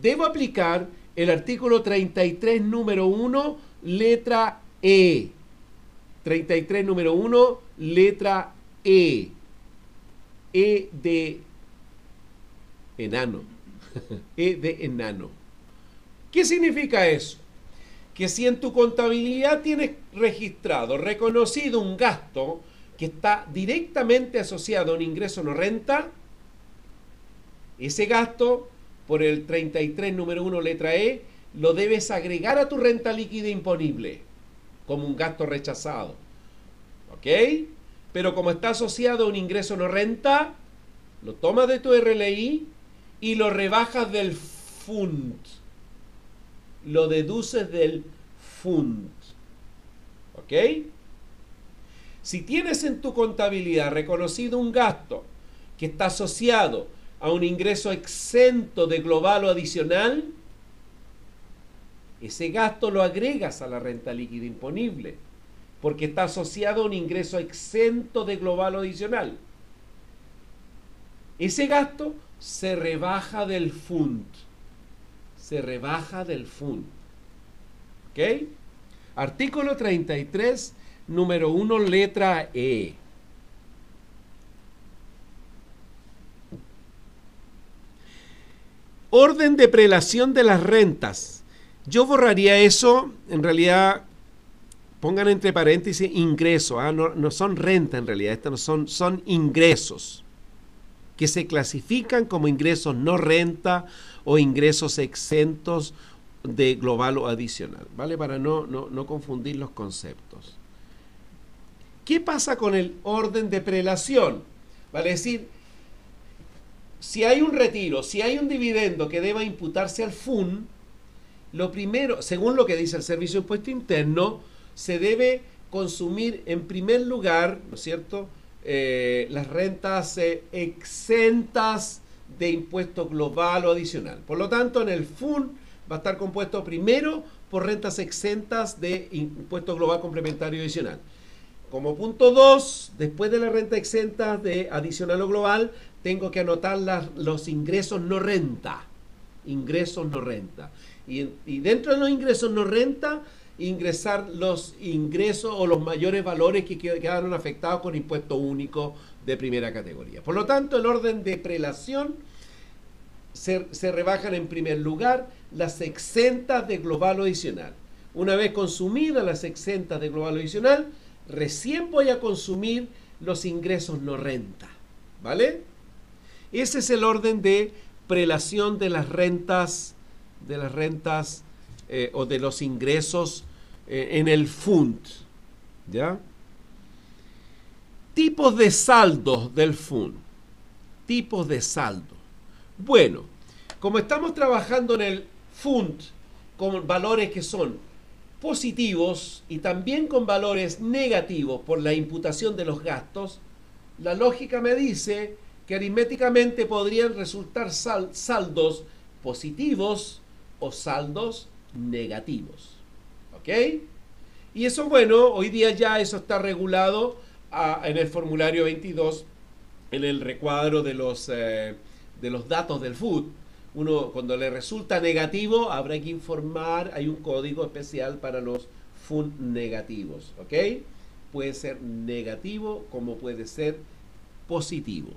debo aplicar el artículo 33, número 1, letra E. 33, número 1, letra E. E de enano. E de enano. ¿Qué significa eso? Que si en tu contabilidad tienes registrado, reconocido un gasto que está directamente asociado a un ingreso no renta, ese gasto, por el 33, número 1, letra E, lo debes agregar a tu renta líquida imponible como un gasto rechazado. ¿Ok? Pero como está asociado a un ingreso no renta, lo tomas de tu RLI y lo rebajas del FUND. Lo deduces del FUND. ¿Ok? Si tienes en tu contabilidad reconocido un gasto que está asociado a un ingreso exento de global o adicional, ese gasto lo agregas a la renta líquida imponible, porque está asociado a un ingreso exento de global o adicional. Ese gasto se rebaja del FUND. Se rebaja del FUND. ¿Ok? Artículo 33, número 1, letra E. Orden de prelación de las rentas. Yo borraría eso, en realidad, pongan entre paréntesis ingresos. No son renta en realidad, estos no son ingresos que se clasifican como ingresos no renta o ingresos exentos de global o adicional, ¿vale? Para no confundir los conceptos. ¿Qué pasa con el orden de prelación? Vale decir, si hay un retiro, si hay un dividendo que deba imputarse al FUN, lo primero, según lo que dice el Servicio de Impuesto Interno, se debe consumir en primer lugar, ¿no es cierto?, las rentas exentas de impuesto global o adicional. Por lo tanto, en el FUN va a estar compuesto primero por rentas exentas de impuesto global complementario adicional. Como punto 2, después de la renta exenta de adicional o global, tengo que anotar los ingresos no renta. Ingresos no renta. Y dentro de los ingresos no renta, ingresar los ingresos o los mayores valores que quedaron afectados con impuesto único de primera categoría. Por lo tanto, el orden de prelación se rebajan en primer lugar las exentas de global o adicional. Una vez consumidas las exentas de global o adicional, recién voy a consumir los ingresos no renta. ¿Vale? Ese es el orden de prelación de las rentas, o de los ingresos en el FUND. ¿Ya? Tipos de saldos del FUND. Tipos de saldo. Bueno, como estamos trabajando en el FUND con valores que son positivos y también con valores negativos por la imputación de los gastos, la lógica me dice que aritméticamente podrían resultar saldos positivos o saldos negativos. ¿Ok? Y eso, bueno, hoy día ya eso está regulado en el formulario 22, en el recuadro de los datos del FUD. Uno, cuando le resulta negativo, habrá que informar, hay un código especial para los FUD negativos. ¿Ok? Puede ser negativo como puede ser positivo.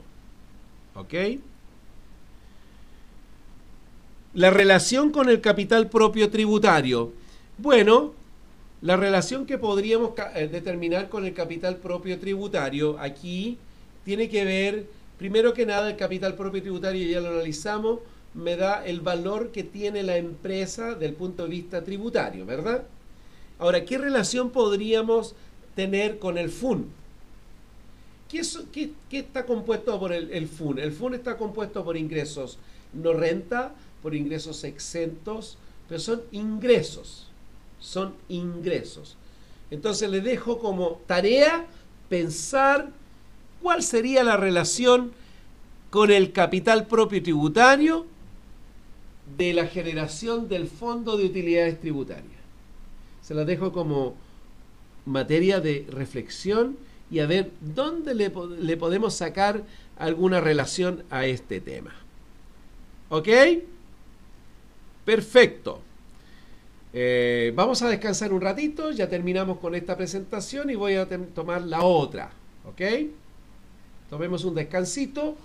¿Ok? La relación con el capital propio tributario. Bueno, la relación que podríamos determinar con el capital propio tributario aquí tiene que ver, primero que nada, el capital propio tributario, ya lo analizamos, me da el valor que tiene la empresa del punto de vista tributario, ¿verdad? Ahora, ¿qué relación podríamos tener con el FUN? ¿Qué está compuesto por el FUN? El FUN está compuesto por ingresos no renta, por ingresos exentos, pero son ingresos. Son ingresos. Entonces les dejo como tarea pensar cuál sería la relación con el capital propio tributario de la generación del Fondo de Utilidades Tributarias. Se las dejo como materia de reflexión y a ver dónde le podemos sacar alguna relación a este tema. ¿Ok? Perfecto. Vamos a descansar un ratito, ya terminamos con esta presentación y voy a tomar la otra. ¿Ok? Tomemos un descansito,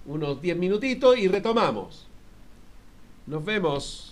unos 10 minutitos y retomamos. Nos vemos.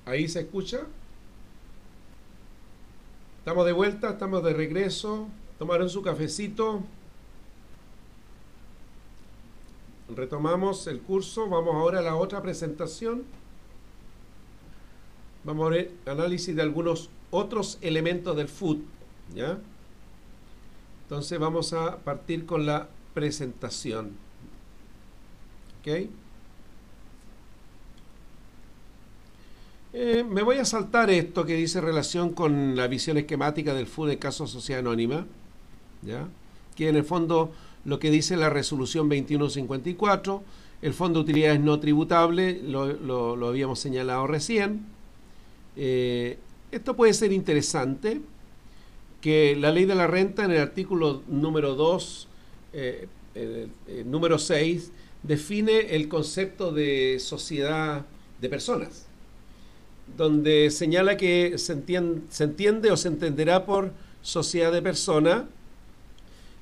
¿Ahí se escucha? Estamos de vuelta, estamos de regreso. Tomaron su cafecito. Retomamos el curso. Vamos ahora a la otra presentación. Vamos a ver análisis de algunos otros elementos del food, ¿ya? Entonces vamos a partir con la presentación. ¿Ok? Me voy a saltar esto que dice relación con la visión esquemática del food en caso de sociedad anónima, ¿ya? Que en el fondo lo que dice la resolución 2154, el fondo de utilidades no tributable, lo habíamos señalado recién. Esto puede ser interesante, que la ley de la renta en el artículo número 2, número 6, define el concepto de sociedad de personas, donde señala que se entiende o se entenderá por sociedad de persona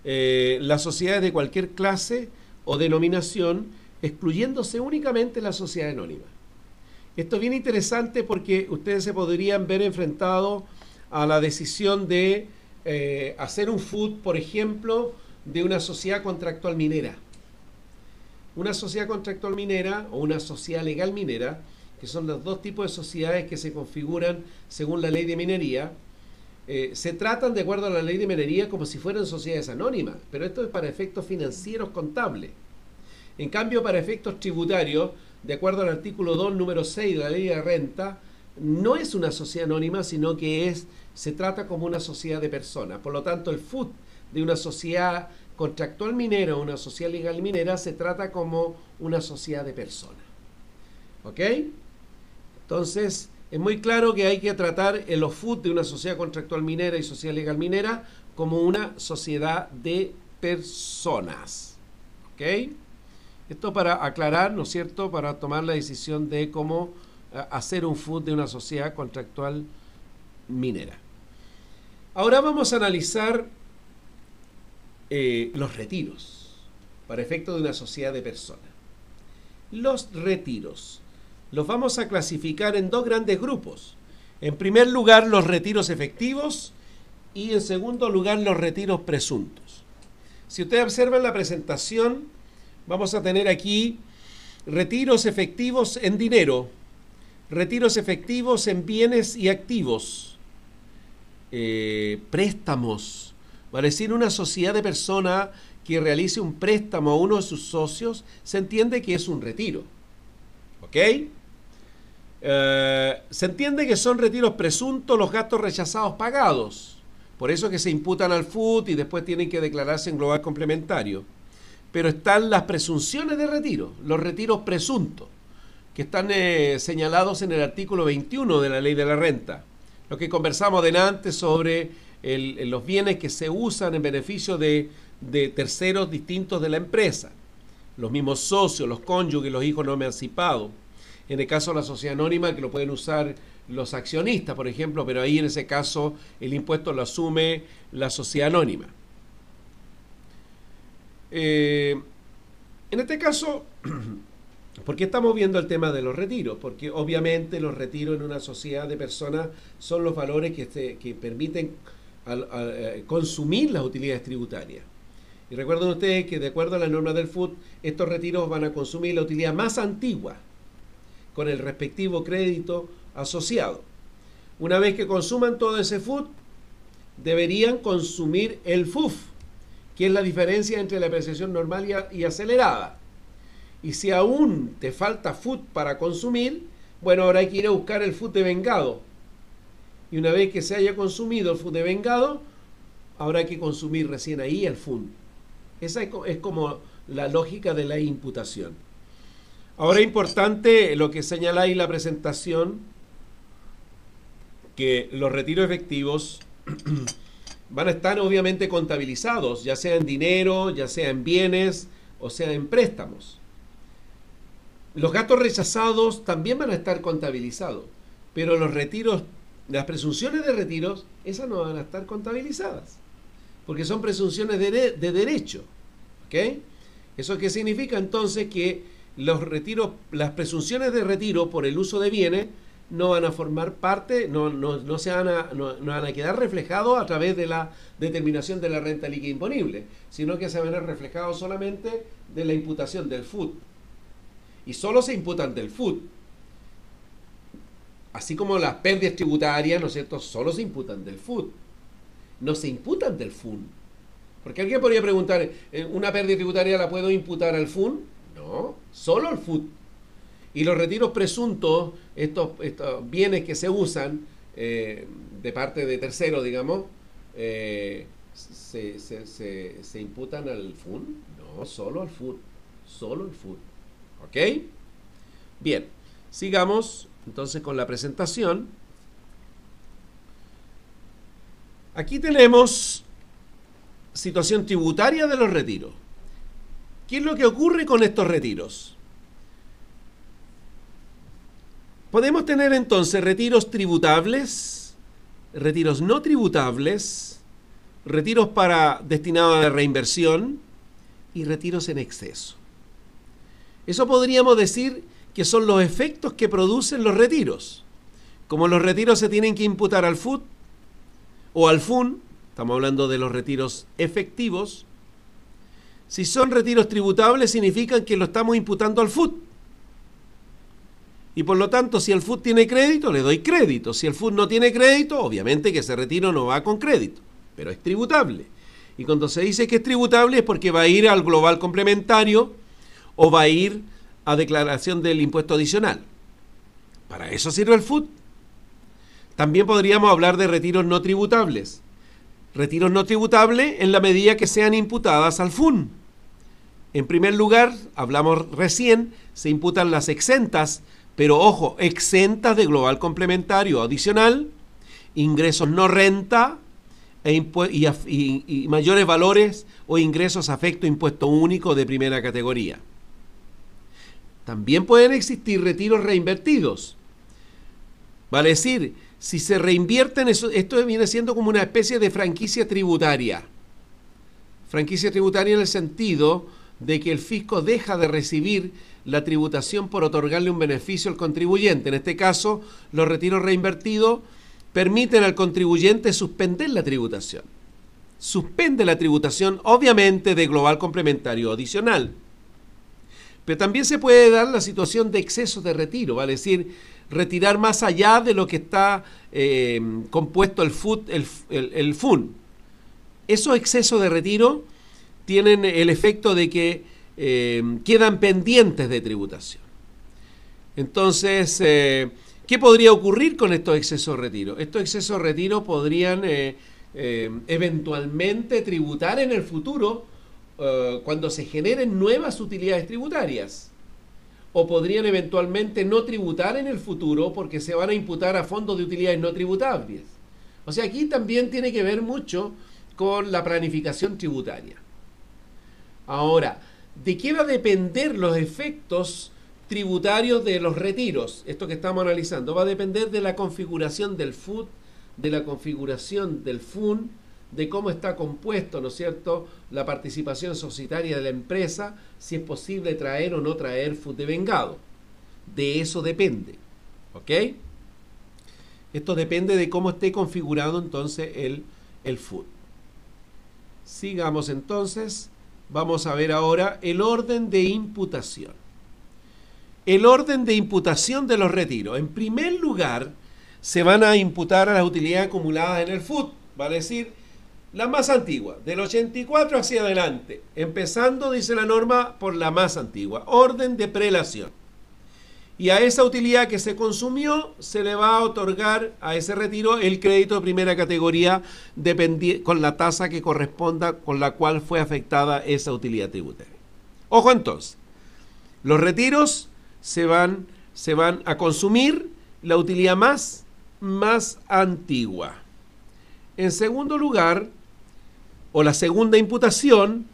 las sociedades de cualquier clase o denominación, excluyéndose únicamente la sociedad anónima. Esto es bien interesante porque ustedes se podrían ver enfrentados a la decisión de hacer un food, por ejemplo, de una sociedad contractual minera. Una sociedad contractual minera o una sociedad legal minera, que son los dos tipos de sociedades que se configuran según la ley de minería, se tratan de acuerdo a la ley de minería como si fueran sociedades anónimas, pero esto es para efectos financieros contables. En cambio, para efectos tributarios, de acuerdo al artículo 2, número 6 de la ley de renta, no es una sociedad anónima, sino que se trata como una sociedad de personas. Por lo tanto, el food de una sociedad contractual minera o una sociedad legal minera se trata como una sociedad de personas. ¿Ok? Entonces, es muy claro que hay que tratar el food de una sociedad contractual minera y sociedad legal minera como una sociedad de personas. ¿Ok? Esto para aclarar, ¿no es cierto?, para tomar la decisión de cómo hacer un food de una sociedad contractual minera. Ahora vamos a analizar los retiros para efecto de una sociedad de personas. Los retiros los vamos a clasificar en dos grandes grupos. En primer lugar, los retiros efectivos y en segundo lugar, los retiros presuntos. Si ustedes observan la presentación, vamos a tener aquí retiros efectivos en dinero, retiros efectivos en bienes y activos, préstamos. Vale decir, una sociedad de personas que realice un préstamo a uno de sus socios, se entiende que es un retiro. ¿Ok? Se entiende que son retiros presuntos los gastos rechazados pagados. Por eso que se imputan al FUT y después tienen que declararse en global complementario. Pero están las presunciones de retiro, los retiros presuntos, que están señalados en el artículo 21 de la Ley de la Renta. Lo que conversamos delante sobre los bienes que se usan en beneficio de terceros distintos de la empresa. Los mismos socios, los cónyuges, los hijos no emancipados. En el caso de la sociedad anónima, que lo pueden usar los accionistas, por ejemplo, pero ahí en ese caso el impuesto lo asume la sociedad anónima. En este caso, ¿por qué estamos viendo el tema de los retiros? Porque obviamente los retiros en una sociedad de personas son los valores que permiten consumir las utilidades tributarias. Y recuerden ustedes que de acuerdo a las normas del FUT, estos retiros van a consumir la utilidad más antigua, con el respectivo crédito asociado. Una vez que consuman todo ese FUT, deberían consumir el FUF, que es la diferencia entre la apreciación normal y acelerada. Y si aún te falta FUT para consumir, bueno, ahora hay que ir a buscar el FUT devengado. Y una vez que se haya consumido el FUT devengado, habrá que consumir recién ahí el FUT. Esa es como la lógica de la imputación. Ahora es importante lo que señala ahí la presentación, que los retiros efectivos van a estar obviamente contabilizados, ya sea en dinero, ya sea en bienes, o sea en préstamos. Los gastos rechazados también van a estar contabilizados, pero los retiros, las presunciones de retiros, esas no van a estar contabilizadas, porque son presunciones de derecho. ¿Ok? ¿Eso qué significa? Entonces que los retiros, las presunciones de retiro por el uso de bienes no van a formar parte, no van a quedar reflejados a través de la determinación de la renta líquida imponible, sino que se van a ver reflejados solamente de la imputación del FUT. Y solo se imputan del FUT. Así como las pérdidas tributarias, ¿no es cierto?, solo se imputan del FUT. No se imputan del FUN. Porque alguien podría preguntar, ¿una pérdida tributaria la puedo imputar al FUN? No, solo al FUT. Y los retiros presuntos, estos bienes que se usan de parte de terceros, digamos, ¿se imputan al FUN? No, solo al FUT. Solo al FUT. ¿Ok? Bien, sigamos entonces con la presentación. Aquí tenemos situación tributaria de los retiros. ¿Qué es lo que ocurre con estos retiros? Podemos tener entonces retiros tributables, retiros no tributables, retiros destinados a la reinversión y retiros en exceso. Eso podríamos decir que son los efectos que producen los retiros. Como los retiros se tienen que imputar al FUT o al FUN, estamos hablando de los retiros efectivos. Si son retiros tributables, significan que lo estamos imputando al FUT. Y por lo tanto, si el FUT tiene crédito, le doy crédito. Si el FUT no tiene crédito, obviamente que ese retiro no va con crédito, pero es tributable. Y cuando se dice que es tributable es porque va a ir al global complementario o va a ir a declaración del impuesto adicional. Para eso sirve el FUT. También podríamos hablar de retiros no tributables. Retiros no tributables en la medida que sean imputadas al FUN. En primer lugar, hablamos recién, se imputan las exentas, pero ojo, exentas de global complementario adicional, ingresos no renta y mayores valores o ingresos afecto impuesto único de primera categoría. También pueden existir retiros reinvertidos. Vale decir, si se reinvierten, esto viene siendo como una especie de franquicia tributaria. Franquicia tributaria en el sentido de que el fisco deja de recibir la tributación por otorgarle un beneficio al contribuyente. En este caso, los retiros reinvertidos permiten al contribuyente suspender la tributación. Suspende la tributación, obviamente, de global complementario adicional. Pero también se puede dar la situación de exceso de retiro, vale decir, retirar más allá de lo que está compuesto el FUN. Esos excesos de retiro tienen el efecto de que quedan pendientes de tributación. Entonces, ¿qué podría ocurrir con estos excesos de retiro? Estos excesos de retiro podrían eventualmente tributar en el futuro cuando se generen nuevas utilidades tributarias, o podrían eventualmente no tributar en el futuro porque se van a imputar a fondos de utilidades no tributables. O sea, aquí también tiene que ver mucho con la planificación tributaria. Ahora, ¿de qué va a depender los efectos tributarios de los retiros? Esto que estamos analizando va a depender de la configuración del FUT, de la configuración del FUN, de cómo está compuesto, ¿no es cierto?, la participación societaria de la empresa, si es posible traer o no traer FUT devengado. De eso depende, ¿ok? Esto depende de cómo esté configurado entonces el FUT. Sigamos entonces, vamos a ver ahora el orden de imputación. El orden de imputación de los retiros. En primer lugar, se van a imputar a las utilidades acumuladas en el FUT, vale decir, la más antigua, del 84 hacia adelante, empezando, dice la norma, por la más antigua, orden de prelación. Y a esa utilidad que se consumió, se le va a otorgar a ese retiro el crédito de primera categoría con la tasa que corresponda con la cual fue afectada esa utilidad tributaria. Ojo entonces, los retiros se van a consumir la utilidad más antigua. En segundo lugar, o la segunda imputación,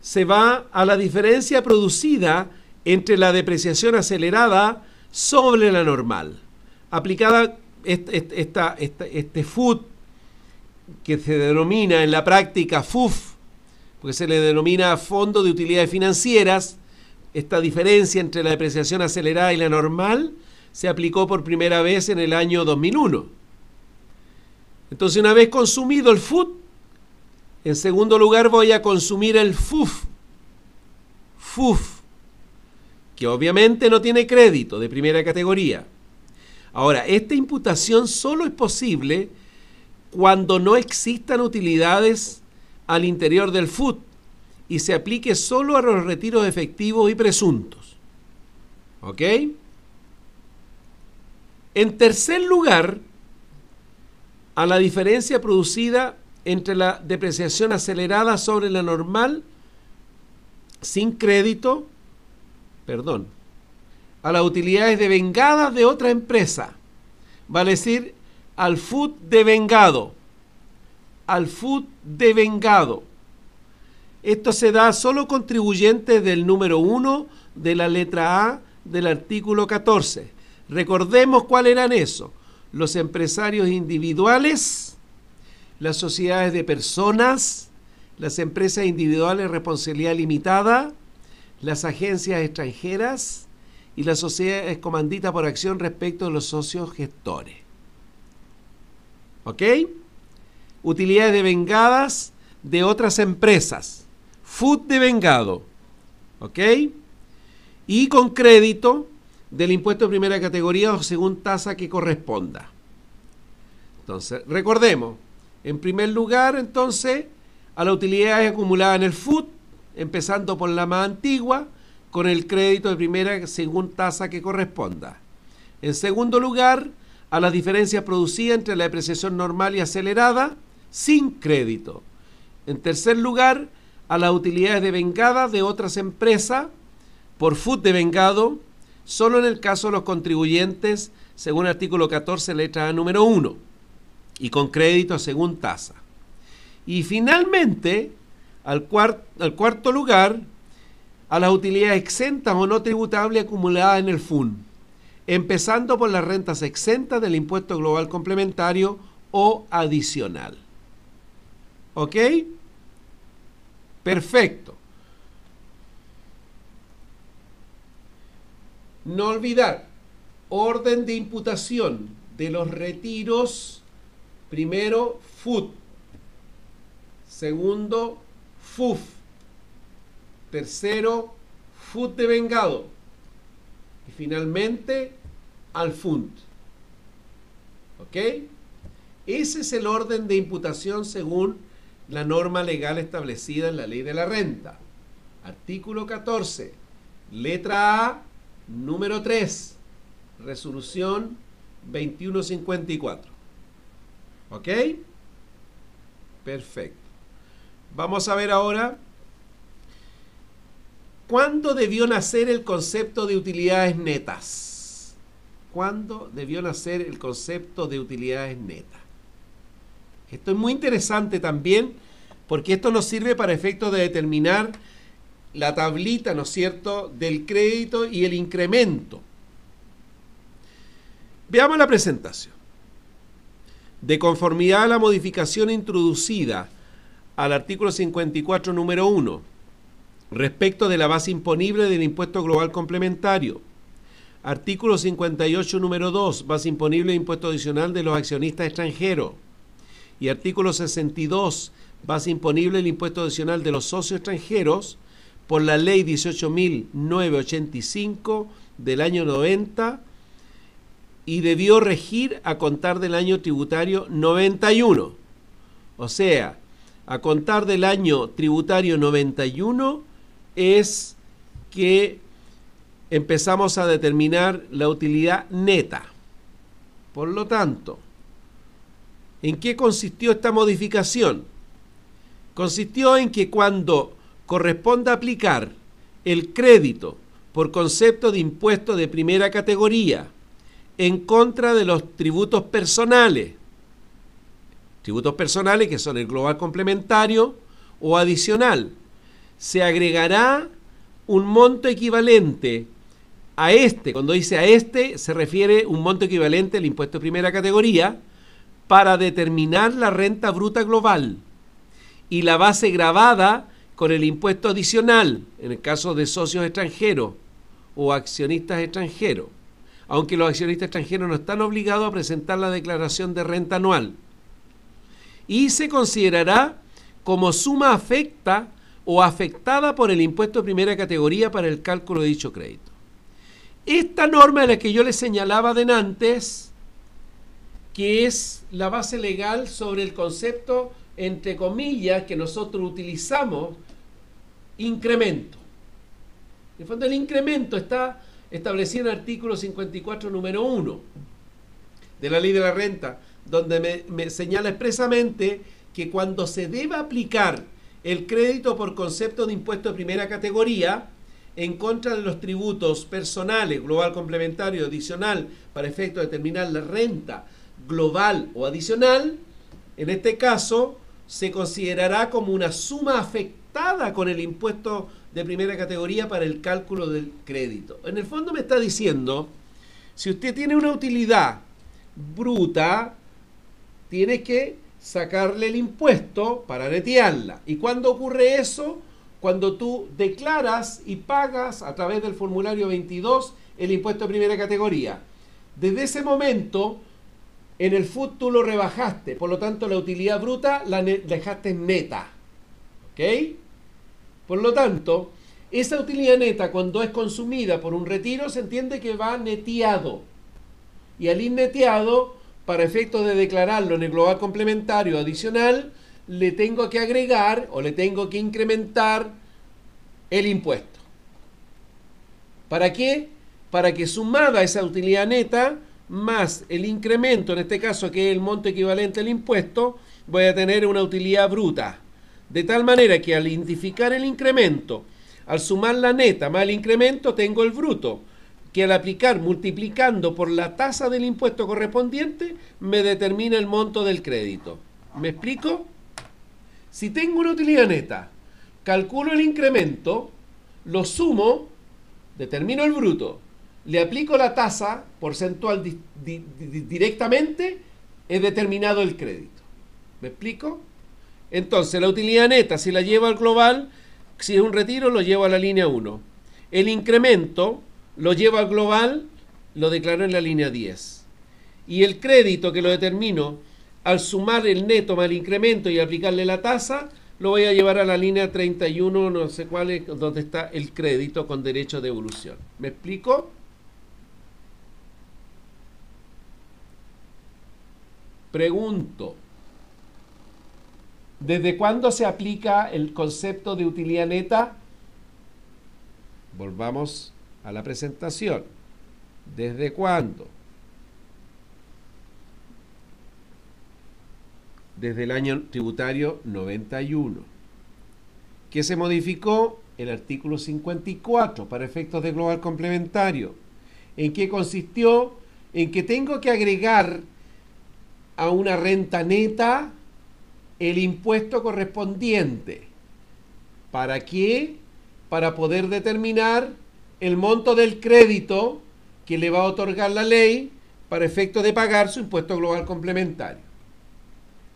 se va a la diferencia producida entre la depreciación acelerada sobre la normal. Aplicada este FUT, que se denomina en la práctica FUF, porque se le denomina Fondo de Utilidades Financieras, esta diferencia entre la depreciación acelerada y la normal se aplicó por primera vez en el año 2001. Entonces, una vez consumido el FUT, en segundo lugar voy a consumir el FUF, que obviamente no tiene crédito de primera categoría. Ahora, esta imputación solo es posible cuando no existan utilidades al interior del FUT y se aplique solo a los retiros efectivos y presuntos. ¿Ok? En tercer lugar, a la diferencia producida entre la depreciación acelerada sobre la normal sin crédito, a las utilidades devengadas de otra empresa, vale decir, al FUT devengado, Esto se da a solo contribuyentes del número 1 de la letra A del artículo 14. Recordemos cuáles eran esos: los empresarios individuales, las sociedades de personas, las empresas individuales de responsabilidad limitada, las agencias extranjeras y las sociedades comanditas por acción respecto de los socios gestores. ¿Ok? Utilidades devengadas de otras empresas. FUT devengado. ¿Ok? Y con crédito del impuesto de primera categoría o según tasa que corresponda. Entonces, recordemos, en primer lugar, entonces, a las utilidades acumuladas en el FUT, empezando por la más antigua, con el crédito de primera según tasa que corresponda. En segundo lugar, a las diferencias producidas entre la depreciación normal y acelerada, sin crédito. En tercer lugar, a las utilidades devengadas de otras empresas, por FUT devengado, solo en el caso de los contribuyentes, según el artículo 14, letra A número 1, y con crédito según tasa. Y finalmente, al cuarto lugar, a las utilidades exentas o no tributables acumuladas en el FUN, empezando por las rentas exentas del impuesto global complementario o adicional. ¿Ok? Perfecto. No olvidar, orden de imputación de los retiros: primero, FUT; segundo, FUF; tercero, FUT devengado; y finalmente, al FUNT. ¿Ok? Ese es el orden de imputación según la norma legal establecida en la Ley de la Renta. Artículo 14, letra A, número 3, resolución 2154. ¿Ok? Perfecto. Vamos a ver ahora cuándo debió nacer el concepto de utilidades netas. ¿Cuándo debió nacer el concepto de utilidades netas? Esto es muy interesante también, porque esto nos sirve para efectos de determinar la tablita, ¿no es cierto?, del crédito y el incremento. Veamos la presentación. De conformidad a la modificación introducida al artículo 54, número 1, respecto de la base imponible del impuesto global complementario. Artículo 58, número 2, base imponible de impuesto adicional de los accionistas extranjeros. Y artículo 62, base imponible del impuesto adicional de los socios extranjeros, por la ley 18.985 del año 90, y debió regir a contar del año tributario 91. O sea, a contar del año tributario 91 es que empezamos a determinar la utilidad neta. Por lo tanto, ¿en qué consistió esta modificación? Consistió en que cuando corresponda aplicar el crédito por concepto de impuesto de primera categoría en contra de los tributos personales que son el global complementario o adicional, se agregará un monto equivalente a este. Cuando dice a este, se refiere un monto equivalente al impuesto de primera categoría para determinar la renta bruta global y la base gravada con el impuesto adicional, en el caso de socios extranjeros o accionistas extranjeros. aunque los accionistas extranjeros no están obligados a presentar la declaración de renta anual. Y se considerará como suma afecta o afectada por el impuesto de primera categoría para el cálculo de dicho crédito. Esta norma es la que yo les señalaba antes, que es la base legal sobre el concepto, entre comillas, que nosotros utilizamos, incremento. En el fondo, el incremento está establecido en el artículo 54, número 1 de la Ley de la Renta, donde me señala expresamente que cuando se deba aplicar el crédito por concepto de impuesto de primera categoría en contra de los tributos personales, global, complementario, adicional, para efecto de determinar la renta global o adicional, en este caso se considerará como una suma afectada con el impuesto de primera categoría para el cálculo del crédito. En el fondo me está diciendo, si usted tiene una utilidad bruta, tiene que sacarle el impuesto para netearla. ¿Y cuándo ocurre eso? Cuando tú declaras y pagas a través del formulario 22 el impuesto de primera categoría. Desde ese momento, en el FUT tú lo rebajaste, por lo tanto la utilidad bruta la dejaste neta. ¿Ok? Por lo tanto, esa utilidad neta, cuando es consumida por un retiro, se entiende que va neteado. Y al ir neteado, para efectos de declararlo en el global complementario adicional, le tengo que agregar o le tengo que incrementar el impuesto. ¿Para qué? Para que sumada esa utilidad neta más el incremento, en este caso que es el monto equivalente al impuesto, voy a tener una utilidad bruta. De tal manera que al identificar el incremento, al sumar la neta más el incremento, tengo el bruto, que al aplicar multiplicando por la tasa del impuesto correspondiente, me determina el monto del crédito. ¿Me explico? Si tengo una utilidad neta, calculo el incremento, lo sumo, determino el bruto, le aplico la tasa porcentual directamente, he determinado el crédito. ¿Me explico? Entonces, la utilidad neta, si la llevo al global, si es un retiro, lo llevo a la línea 1. El incremento lo llevo al global, lo declaro en la línea 10. Y el crédito que lo determino al sumar el neto más el incremento y aplicarle la tasa, lo voy a llevar a la línea 31, no sé cuál es, donde está el crédito con derecho de devolución. ¿Me explico? Pregunto, ¿desde cuándo se aplica el concepto de utilidad neta? Volvamos a la presentación. ¿Desde cuándo? Desde el año tributario 91. ¿Qué se modificó? El artículo 54 para efectos de global complementario. ¿En qué consistió? En que tengo que agregar a una renta neta el impuesto correspondiente. ¿Para qué? Para poder determinar el monto del crédito que le va a otorgar la ley para efecto de pagar su impuesto global complementario.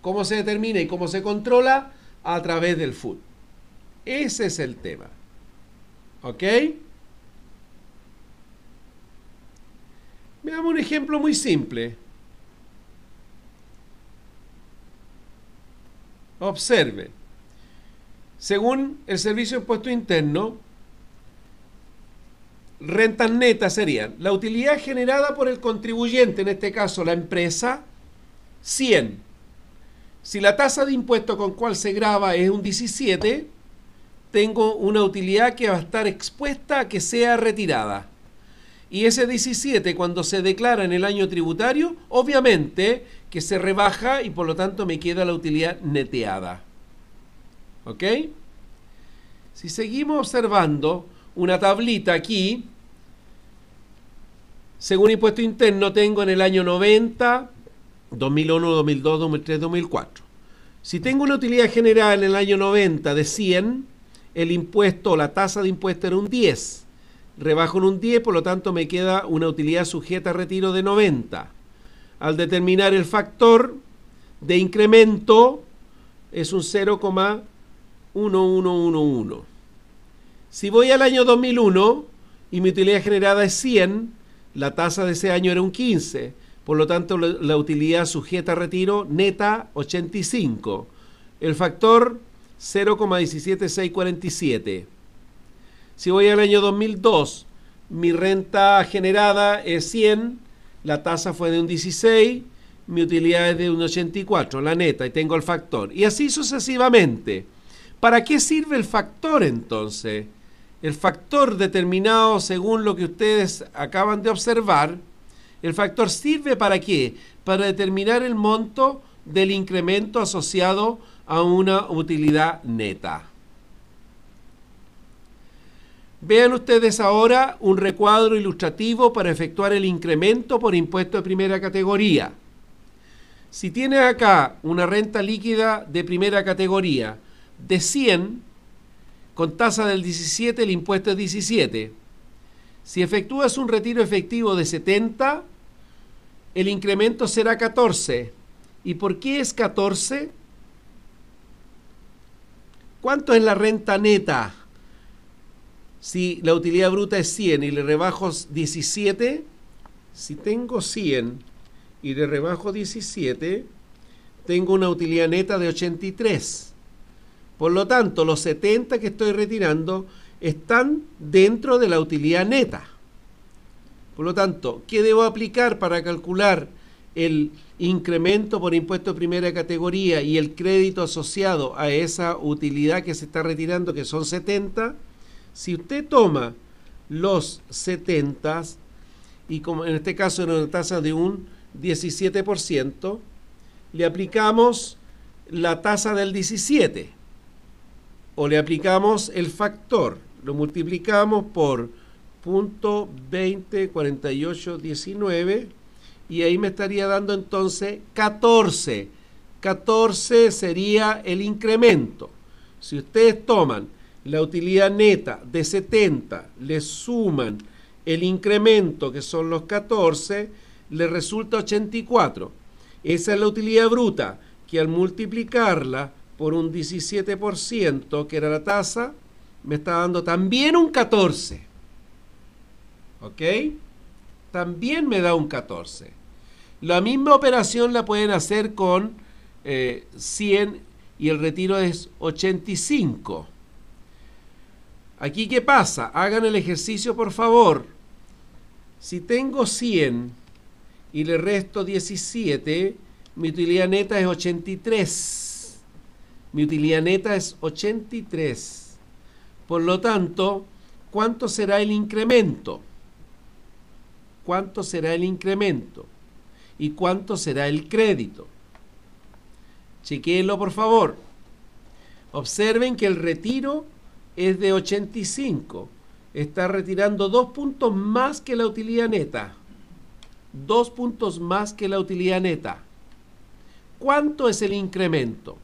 ¿Cómo se determina y cómo se controla? A través del FUT. Ese es el tema. ¿Ok? Veamos un ejemplo muy simple. Observe. Según el Servicio de Impuesto Interno, rentas netas serían la utilidad generada por el contribuyente, en este caso la empresa, 100. Si la tasa de impuesto con cual se grava es un 17, tengo una utilidad que va a estar expuesta a que sea retirada. Y ese 17, cuando se declara en el año tributario, obviamente que se rebaja y por lo tanto me queda la utilidad neteada. ¿Ok? Si seguimos observando una tablita aquí, según impuesto interno tengo en el año 90, 2001, 2002, 2003, 2004. Si tengo una utilidad generada en el año 90 de 100, el impuesto, la tasa de impuesto era un 10. Rebajo en un 10, por lo tanto me queda una utilidad sujeta a retiro de 90. Al determinar el factor de incremento es un 0,1111. Si voy al año 2001 y mi utilidad generada es 100, la tasa de ese año era un 15, por lo tanto la utilidad sujeta a retiro neta 85. El factor 0,17647. Si voy al año 2002, mi renta generada es 100, la tasa fue de un 16, mi utilidad es de un 84, la neta, y tengo el factor. Y así sucesivamente. ¿Para qué sirve el factor entonces? El factor determinado según lo que ustedes acaban de observar, el factor sirve ¿para qué? Para determinar el monto del incremento asociado a una utilidad neta. Vean ustedes ahora un recuadro ilustrativo para efectuar el incremento por impuesto de primera categoría. Si tienes acá una renta líquida de primera categoría de 100, con tasa del 17, el impuesto es 17. Si efectúas un retiro efectivo de 70, el incremento será 14. ¿Y por qué es 14? ¿Cuánto es la renta neta? Si la utilidad bruta es 100 y le rebajo 17, si tengo 100 y le rebajo 17, tengo una utilidad neta de 83. Por lo tanto, los 70 que estoy retirando están dentro de la utilidad neta. Por lo tanto, ¿qué debo aplicar para calcular el incremento por impuesto de primera categoría y el crédito asociado a esa utilidad que se está retirando, que son 70? Si usted toma los 70 y como en este caso era una tasa de un 17%, le aplicamos la tasa del 17 o le aplicamos el factor, lo multiplicamos por 0.204819 y ahí me estaría dando entonces 14. 14 sería el incremento. Si ustedes toman la utilidad neta de 70, le suman el incremento que son los 14, le resulta 84. Esa es la utilidad bruta, que al multiplicarla por un 17%, que era la tasa, me está dando también un 14. ¿Ok? También me da un 14. La misma operación la pueden hacer con 100 y el retiro es 85. Aquí, ¿qué pasa? Hagan el ejercicio, por favor. Si tengo 100 y le resto 17, mi utilidad neta es 83. Mi utilidad neta es 83. Por lo tanto, ¿cuánto será el incremento? ¿Cuánto será el incremento? ¿Y cuánto será el crédito? Chequéenlo, por favor. Observen que el retiro es de 85. Está retirando 2 puntos más que la utilidad neta. 2 puntos más que la utilidad neta. ¿Cuánto es el incremento?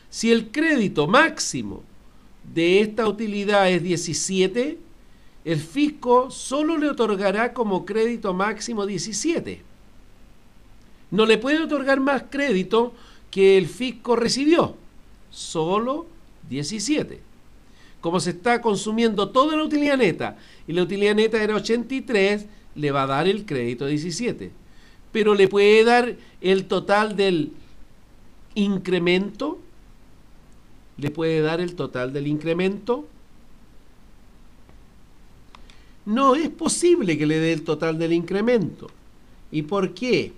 Si el crédito máximo de esta utilidad es 17, el fisco solo le otorgará como crédito máximo 17. No le puede otorgar más crédito que el fisco recibió. Solo 17. Como se está consumiendo toda la utilidad neta y la utilidad neta era 83, le va a dar el crédito 17. Pero le puede dar el total del incremento. ¿Le puede dar el total del incremento? No es posible que le dé el total del incremento. ¿Y por qué?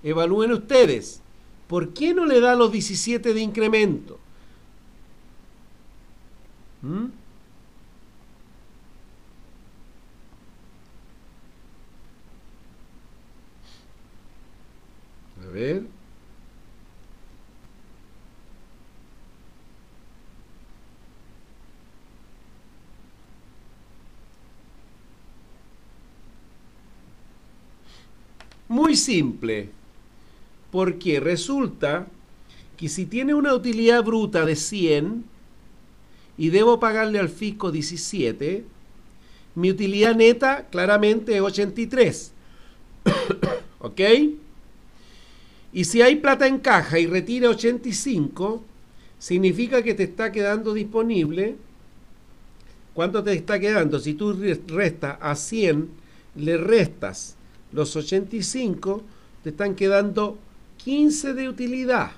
Evalúen ustedes. ¿Por qué no le da los 17 de incremento? A ver. Muy simple, porque resulta que si tiene una utilidad bruta de 100 y debo pagarle al fisco 17, mi utilidad neta claramente es 83. ¿Ok? Y si hay plata en caja y retira 85, significa que te está quedando disponible ¿Cuánto te está quedando? Si tú restas a 100, le restas los 85, te están quedando 15 de utilidad.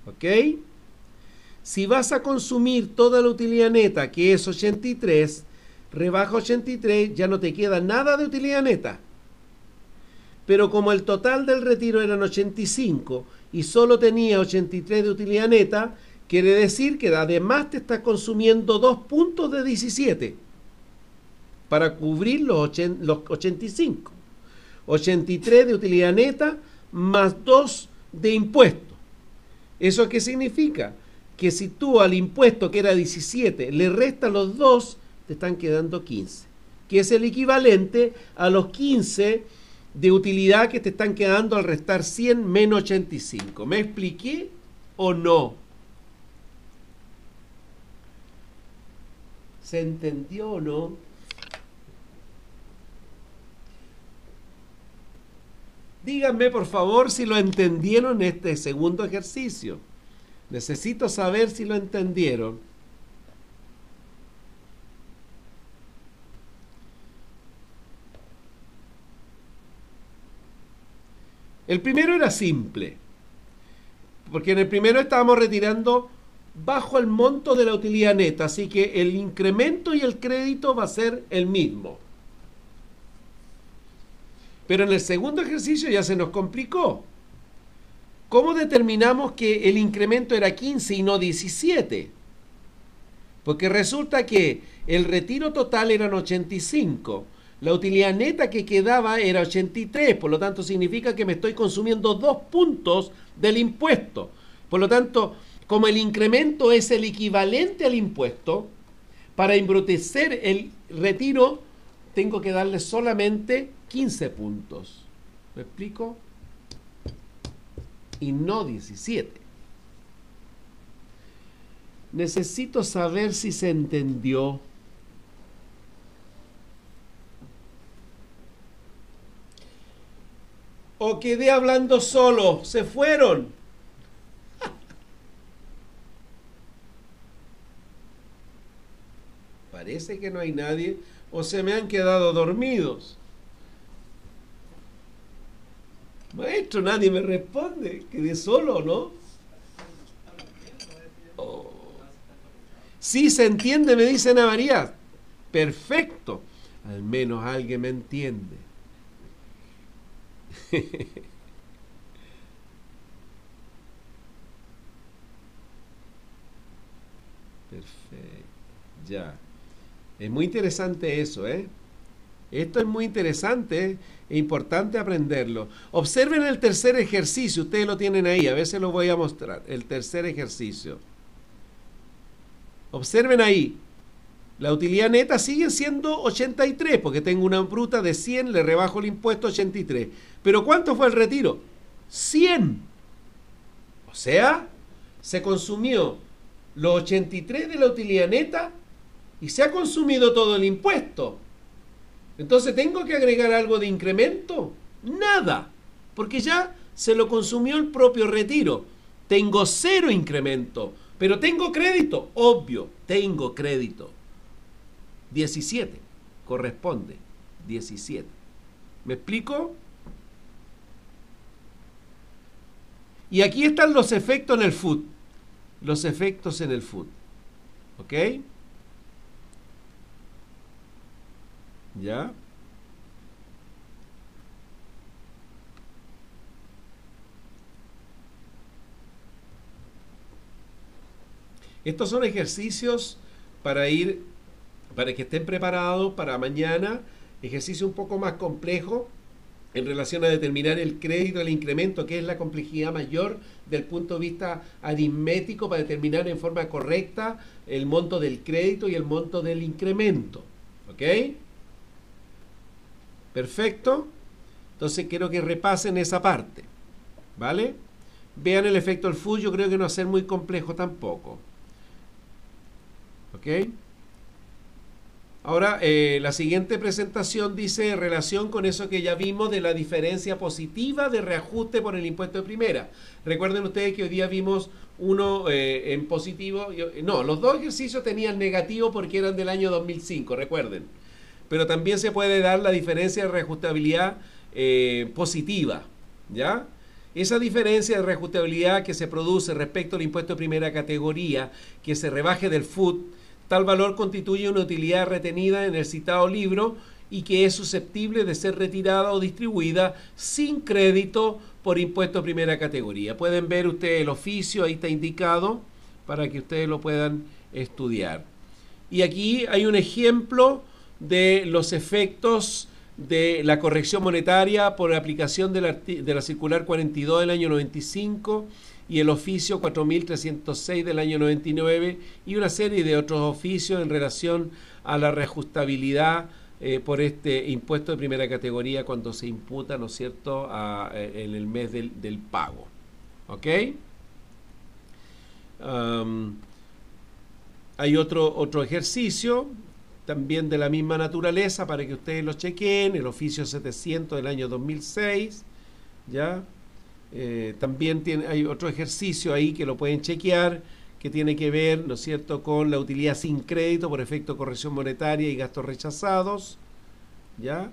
¿Ok? Si vas a consumir toda la utilidad neta, que es 83, rebaja 83, ya no te queda nada de utilidad neta. Pero como el total del retiro eran 85 y solo tenía 83 de utilidad neta, quiere decir que además te estás consumiendo 2 puntos de 17 para cubrir los 85. 83 de utilidad neta más 2 de impuesto. ¿Eso qué significa? Que si tú al impuesto, que era 17, le restas los 2, te están quedando 15, que es el equivalente a los 15 de utilidad que te están quedando al restar 100 menos 85. ¿Me expliqué o no? ¿Se entendió o no? Díganme por favor si lo entendieron este segundo ejercicio. Necesito saber si lo entendieron. El primero era simple, porque en el primero estábamos retirando bajo el monto de la utilidad neta, así que el incremento y el crédito va a ser el mismo. Pero en el segundo ejercicio ya se nos complicó. ¿Cómo determinamos que el incremento era 15 y no 17? Porque resulta que el retiro total eran 85. La utilidad neta que quedaba era 83, por lo tanto significa que me estoy consumiendo 2 puntos del impuesto. Por lo tanto, como el incremento es el equivalente al impuesto, para embrutecer el retiro tengo que darle solamente 15 puntos. ¿Me explico? Y no 17. Necesito saber si se entendió. ¿O quedé hablando solo? ¿Se fueron? Parece que no hay nadie, o se me han quedado dormidos. Maestro, nadie me responde. Quedé solo, ¿no? Oh. Sí, se entiende, me dice Ana María. Perfecto. Al menos alguien me entiende. Perfecto. Ya. Es muy interesante eso, ¿eh? Esto es muy interesante, ¿eh? Es importante aprenderlo. Observen el tercer ejercicio. Ustedes lo tienen ahí. A ver si lo voy a mostrar. El tercer ejercicio. Observen ahí. La utilidad neta sigue siendo 83, porque tengo una bruta de 100, le rebajo el impuesto 83. Pero ¿cuánto fue el retiro? 100. O sea, se consumió los 83 de la utilidad neta y se ha consumido todo el impuesto. Entonces, ¿tengo que agregar algo de incremento? Nada, porque ya se lo consumió el propio retiro. Tengo 0 incremento, pero ¿tengo crédito? Obvio, tengo crédito. 17, corresponde, 17. ¿Me explico? Y aquí están los efectos en el FUT. Los efectos en el FUT. ¿Ok? ¿Ya? Estos son ejercicios para que estén preparados para mañana. Ejercicio un poco más complejo en relación a determinar el crédito, el incremento, que es la complejidad mayor del punto de vista aritmético para determinar en forma correcta el monto del crédito y el monto del incremento. ¿Ok? Perfecto. Entonces quiero que repasen esa parte. ¿Vale? Vean el efecto del FUT, yo creo que no va a ser muy complejo tampoco. ¿Ok? Ahora, la siguiente presentación dice en relación con eso que ya vimos de la diferencia positiva de reajuste por el impuesto de primera. Recuerden ustedes que hoy día vimos uno en positivo. No, los dos ejercicios tenían negativo porque eran del año 2005, recuerden. Pero también se puede dar la diferencia de reajustabilidad positiva, ¿ya? Esa diferencia de reajustabilidad que se produce respecto al impuesto de primera categoría que se rebaje del FUT, tal valor constituye una utilidad retenida en el citado libro y que es susceptible de ser retirada o distribuida sin crédito por impuesto de primera categoría. Pueden ver ustedes el oficio, ahí está indicado para que ustedes lo puedan estudiar. Y aquí hay un ejemplo de los efectos de la corrección monetaria por aplicación de la circular 42 del año 95 y el oficio 4306 del año 99 y una serie de otros oficios en relación a la reajustabilidad por este impuesto de primera categoría cuando se imputa, ¿no es cierto?, en el mes del pago. ¿Ok? Hay otro ejercicio también de la misma naturaleza para que ustedes lo chequen, el oficio 700 del año 2006, ¿ya? También hay otro ejercicio ahí que lo pueden chequear, que tiene que ver, ¿no es cierto?, con la utilidad sin crédito por efecto de corrección monetaria y gastos rechazados, ¿ya?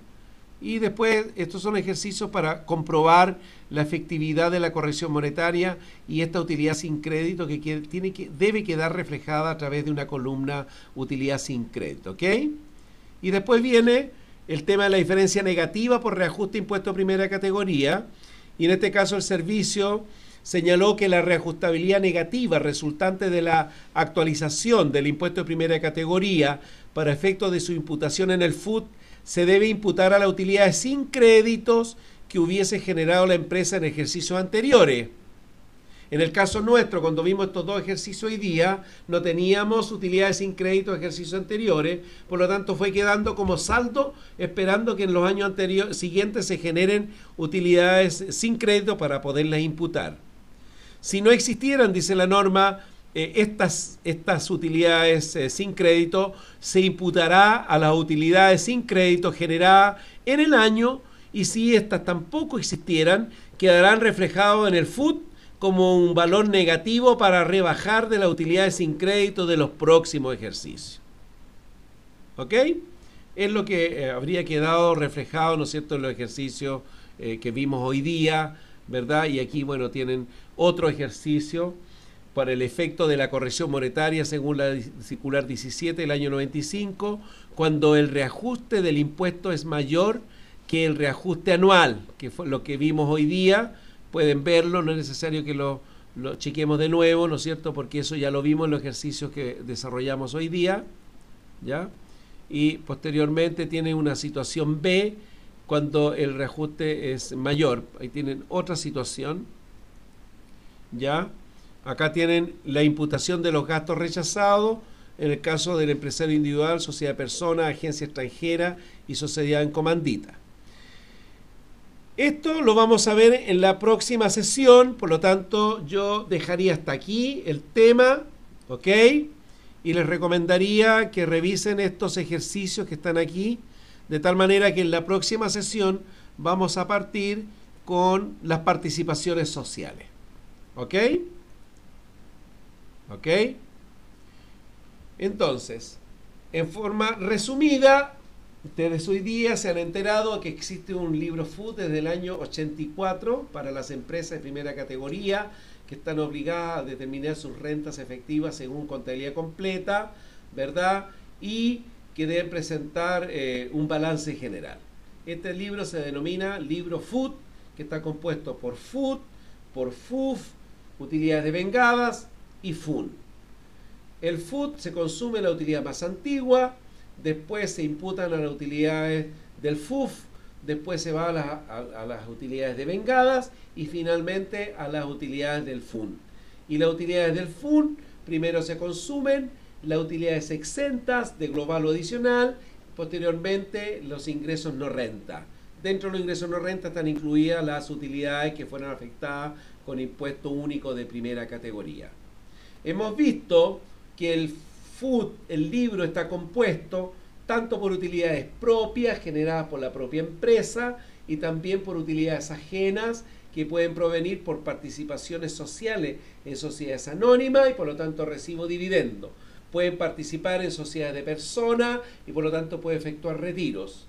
Y después, estos son ejercicios para comprobar la efectividad de la corrección monetaria y esta utilidad sin crédito que debe quedar reflejada a través de una columna utilidad sin crédito, ¿ok? Y después viene el tema de la diferencia negativa por reajuste impuesto de primera categoría, y en este caso el servicio señaló que la reajustabilidad negativa resultante de la actualización del impuesto de primera categoría para efectos de su imputación en el FUT se debe imputar a las utilidades sin créditos que hubiese generado la empresa en ejercicios anteriores. En el caso nuestro, cuando vimos estos dos ejercicios hoy día, no teníamos utilidades sin crédito de ejercicios anteriores, por lo tanto fue quedando como saldo, esperando que en los años siguientes se generen utilidades sin crédito para poderlas imputar. Si no existieran, dice la norma, estas utilidades sin crédito, se imputará a las utilidades sin crédito generadas en el año, y si estas tampoco existieran, quedarán reflejados en el FUT como un valor negativo para rebajar de las utilidades sin crédito de los próximos ejercicios. ¿Ok? Es lo que habría quedado reflejado, ¿no es cierto?, en los ejercicios que vimos hoy día, ¿verdad? Y aquí, bueno, tienen otro ejercicio para el efecto de la corrección monetaria según la circular 17 del año 95, cuando el reajuste del impuesto es mayor que el reajuste anual, que fue lo que vimos hoy día. Pueden verlo, no es necesario que lo chequemos de nuevo, ¿no es cierto?, porque eso ya lo vimos en los ejercicios que desarrollamos hoy día, ¿ya? Y posteriormente tiene una situación B, cuando el reajuste es mayor. Ahí tienen otra situación, ¿ya? Acá tienen la imputación de los gastos rechazados en el caso del empresario individual, sociedad de persona, agencia extranjera y sociedad en comandita. Esto lo vamos a ver en la próxima sesión, por lo tanto yo dejaría hasta aquí el tema, ¿ok? Y les recomendaría que revisen estos ejercicios que están aquí, de tal manera que en la próxima sesión vamos a partir con las participaciones sociales, ¿ok? ¿Ok? Entonces, en forma resumida, ustedes hoy día se han enterado que existe un libro FUT desde el año 84 para las empresas de primera categoría que están obligadas a determinar sus rentas efectivas según contabilidad completa, ¿verdad? Y que deben presentar un balance general. Este libro se denomina libro FUT, que está compuesto por FUT, por FUF, utilidades devengadas y FUN. El FUT se consume la utilidad más antigua, después se imputan a las utilidades del FUF, después se va a las utilidades devengadas y finalmente a las utilidades del FUN. Y las utilidades del FUN primero se consumen las utilidades exentas de global o adicional, posteriormente los ingresos no renta. Dentro de los ingresos no renta están incluidas las utilidades que fueron afectadas con impuesto único de primera categoría. Hemos visto que el FUT, el libro, está compuesto tanto por utilidades propias generadas por la propia empresa y también por utilidades ajenas que pueden provenir por participaciones sociales en sociedades anónimas y por lo tanto recibo dividendo. Pueden participar en sociedades de personas y por lo tanto puedo efectuar retiros.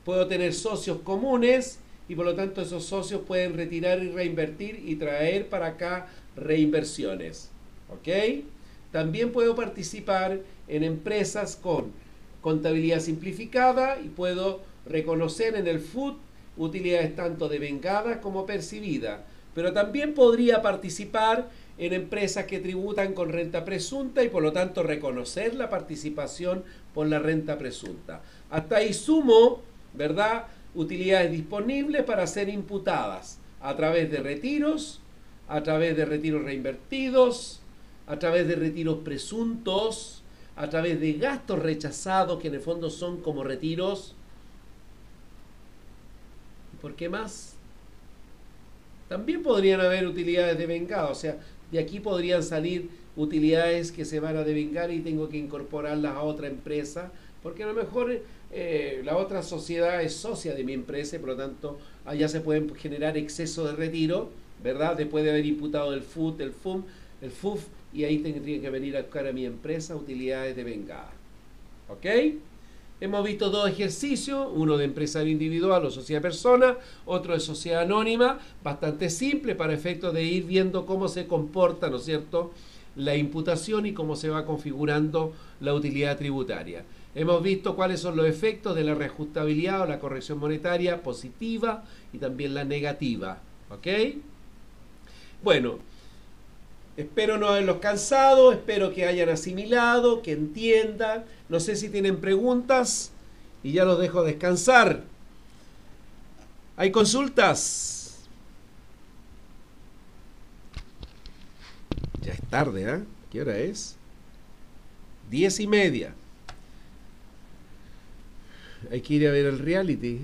Puedo tener socios comunes y por lo tanto esos socios pueden retirar y reinvertir y traer para acá reinversiones. ¿Ok? También puedo participar en empresas con contabilidad simplificada y puedo reconocer en el FUT utilidades tanto devengadas como percibidas. Pero también podría participar en empresas que tributan con renta presunta y por lo tanto reconocer la participación por la renta presunta. Hasta ahí sumo, ¿verdad?, utilidades disponibles para ser imputadas a través de retiros, a través de retiros reinvertidos, a través de retiros presuntos, a través de gastos rechazados, que en el fondo son como retiros. ¿Por qué más? También podrían haber utilidades devengadas, o sea, de aquí podrían salir utilidades que se van a devengar y tengo que incorporarlas a otra empresa, porque a lo mejor la otra sociedad es socia de mi empresa y por lo tanto allá se pueden generar exceso de retiro, ¿verdad? Después de haber imputado el FUT, el FUM, el FUF, y ahí tendría que venir a buscar a mi empresa utilidades devengadas. ¿Ok? Hemos visto dos ejercicios, uno de empresario individual o sociedad de persona, otro de sociedad anónima, bastante simple para efectos de ir viendo cómo se comporta, ¿no es cierto?, la imputación y cómo se va configurando la utilidad tributaria. Hemos visto cuáles son los efectos de la reajustabilidad o la corrección monetaria positiva y también la negativa. ¿Ok? Bueno, espero no haberlos cansado, espero que hayan asimilado, que entiendan. No sé si tienen preguntas y ya los dejo descansar. ¿Hay consultas? Ya es tarde, ¿eh? ¿Qué hora es? 10:30. Hay que ir a ver el reality.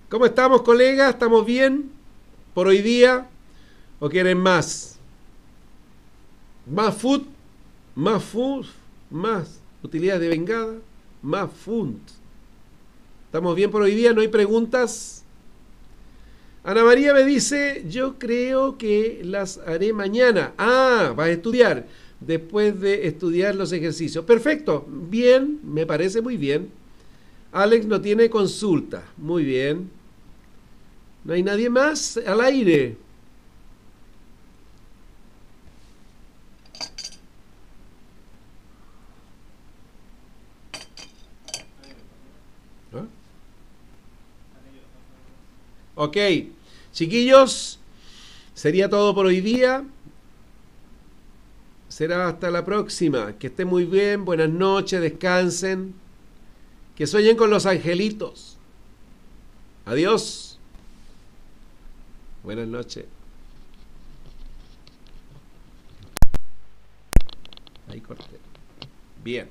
¿Cómo estamos, colegas? ¿Estamos bien por hoy día? ¿O quieren más? ¿Más food? ¿Más food? ¿Más utilidades de vengada? ¿Más food? ¿Estamos bien por hoy día? ¿No hay preguntas? Ana María me dice, yo creo que las haré mañana. Ah, vas a estudiar. Después de estudiar los ejercicios. Perfecto, bien, me parece muy bien. Alex no tiene consulta. Muy bien. ¿No hay nadie más al aire? ¿Ah? Ok, chiquillos, sería todo por hoy día. Será hasta la próxima. Que estén muy bien, buenas noches, descansen. Que sueñen con los angelitos. Adiós. Buenas noches. Ahí corté. Bien.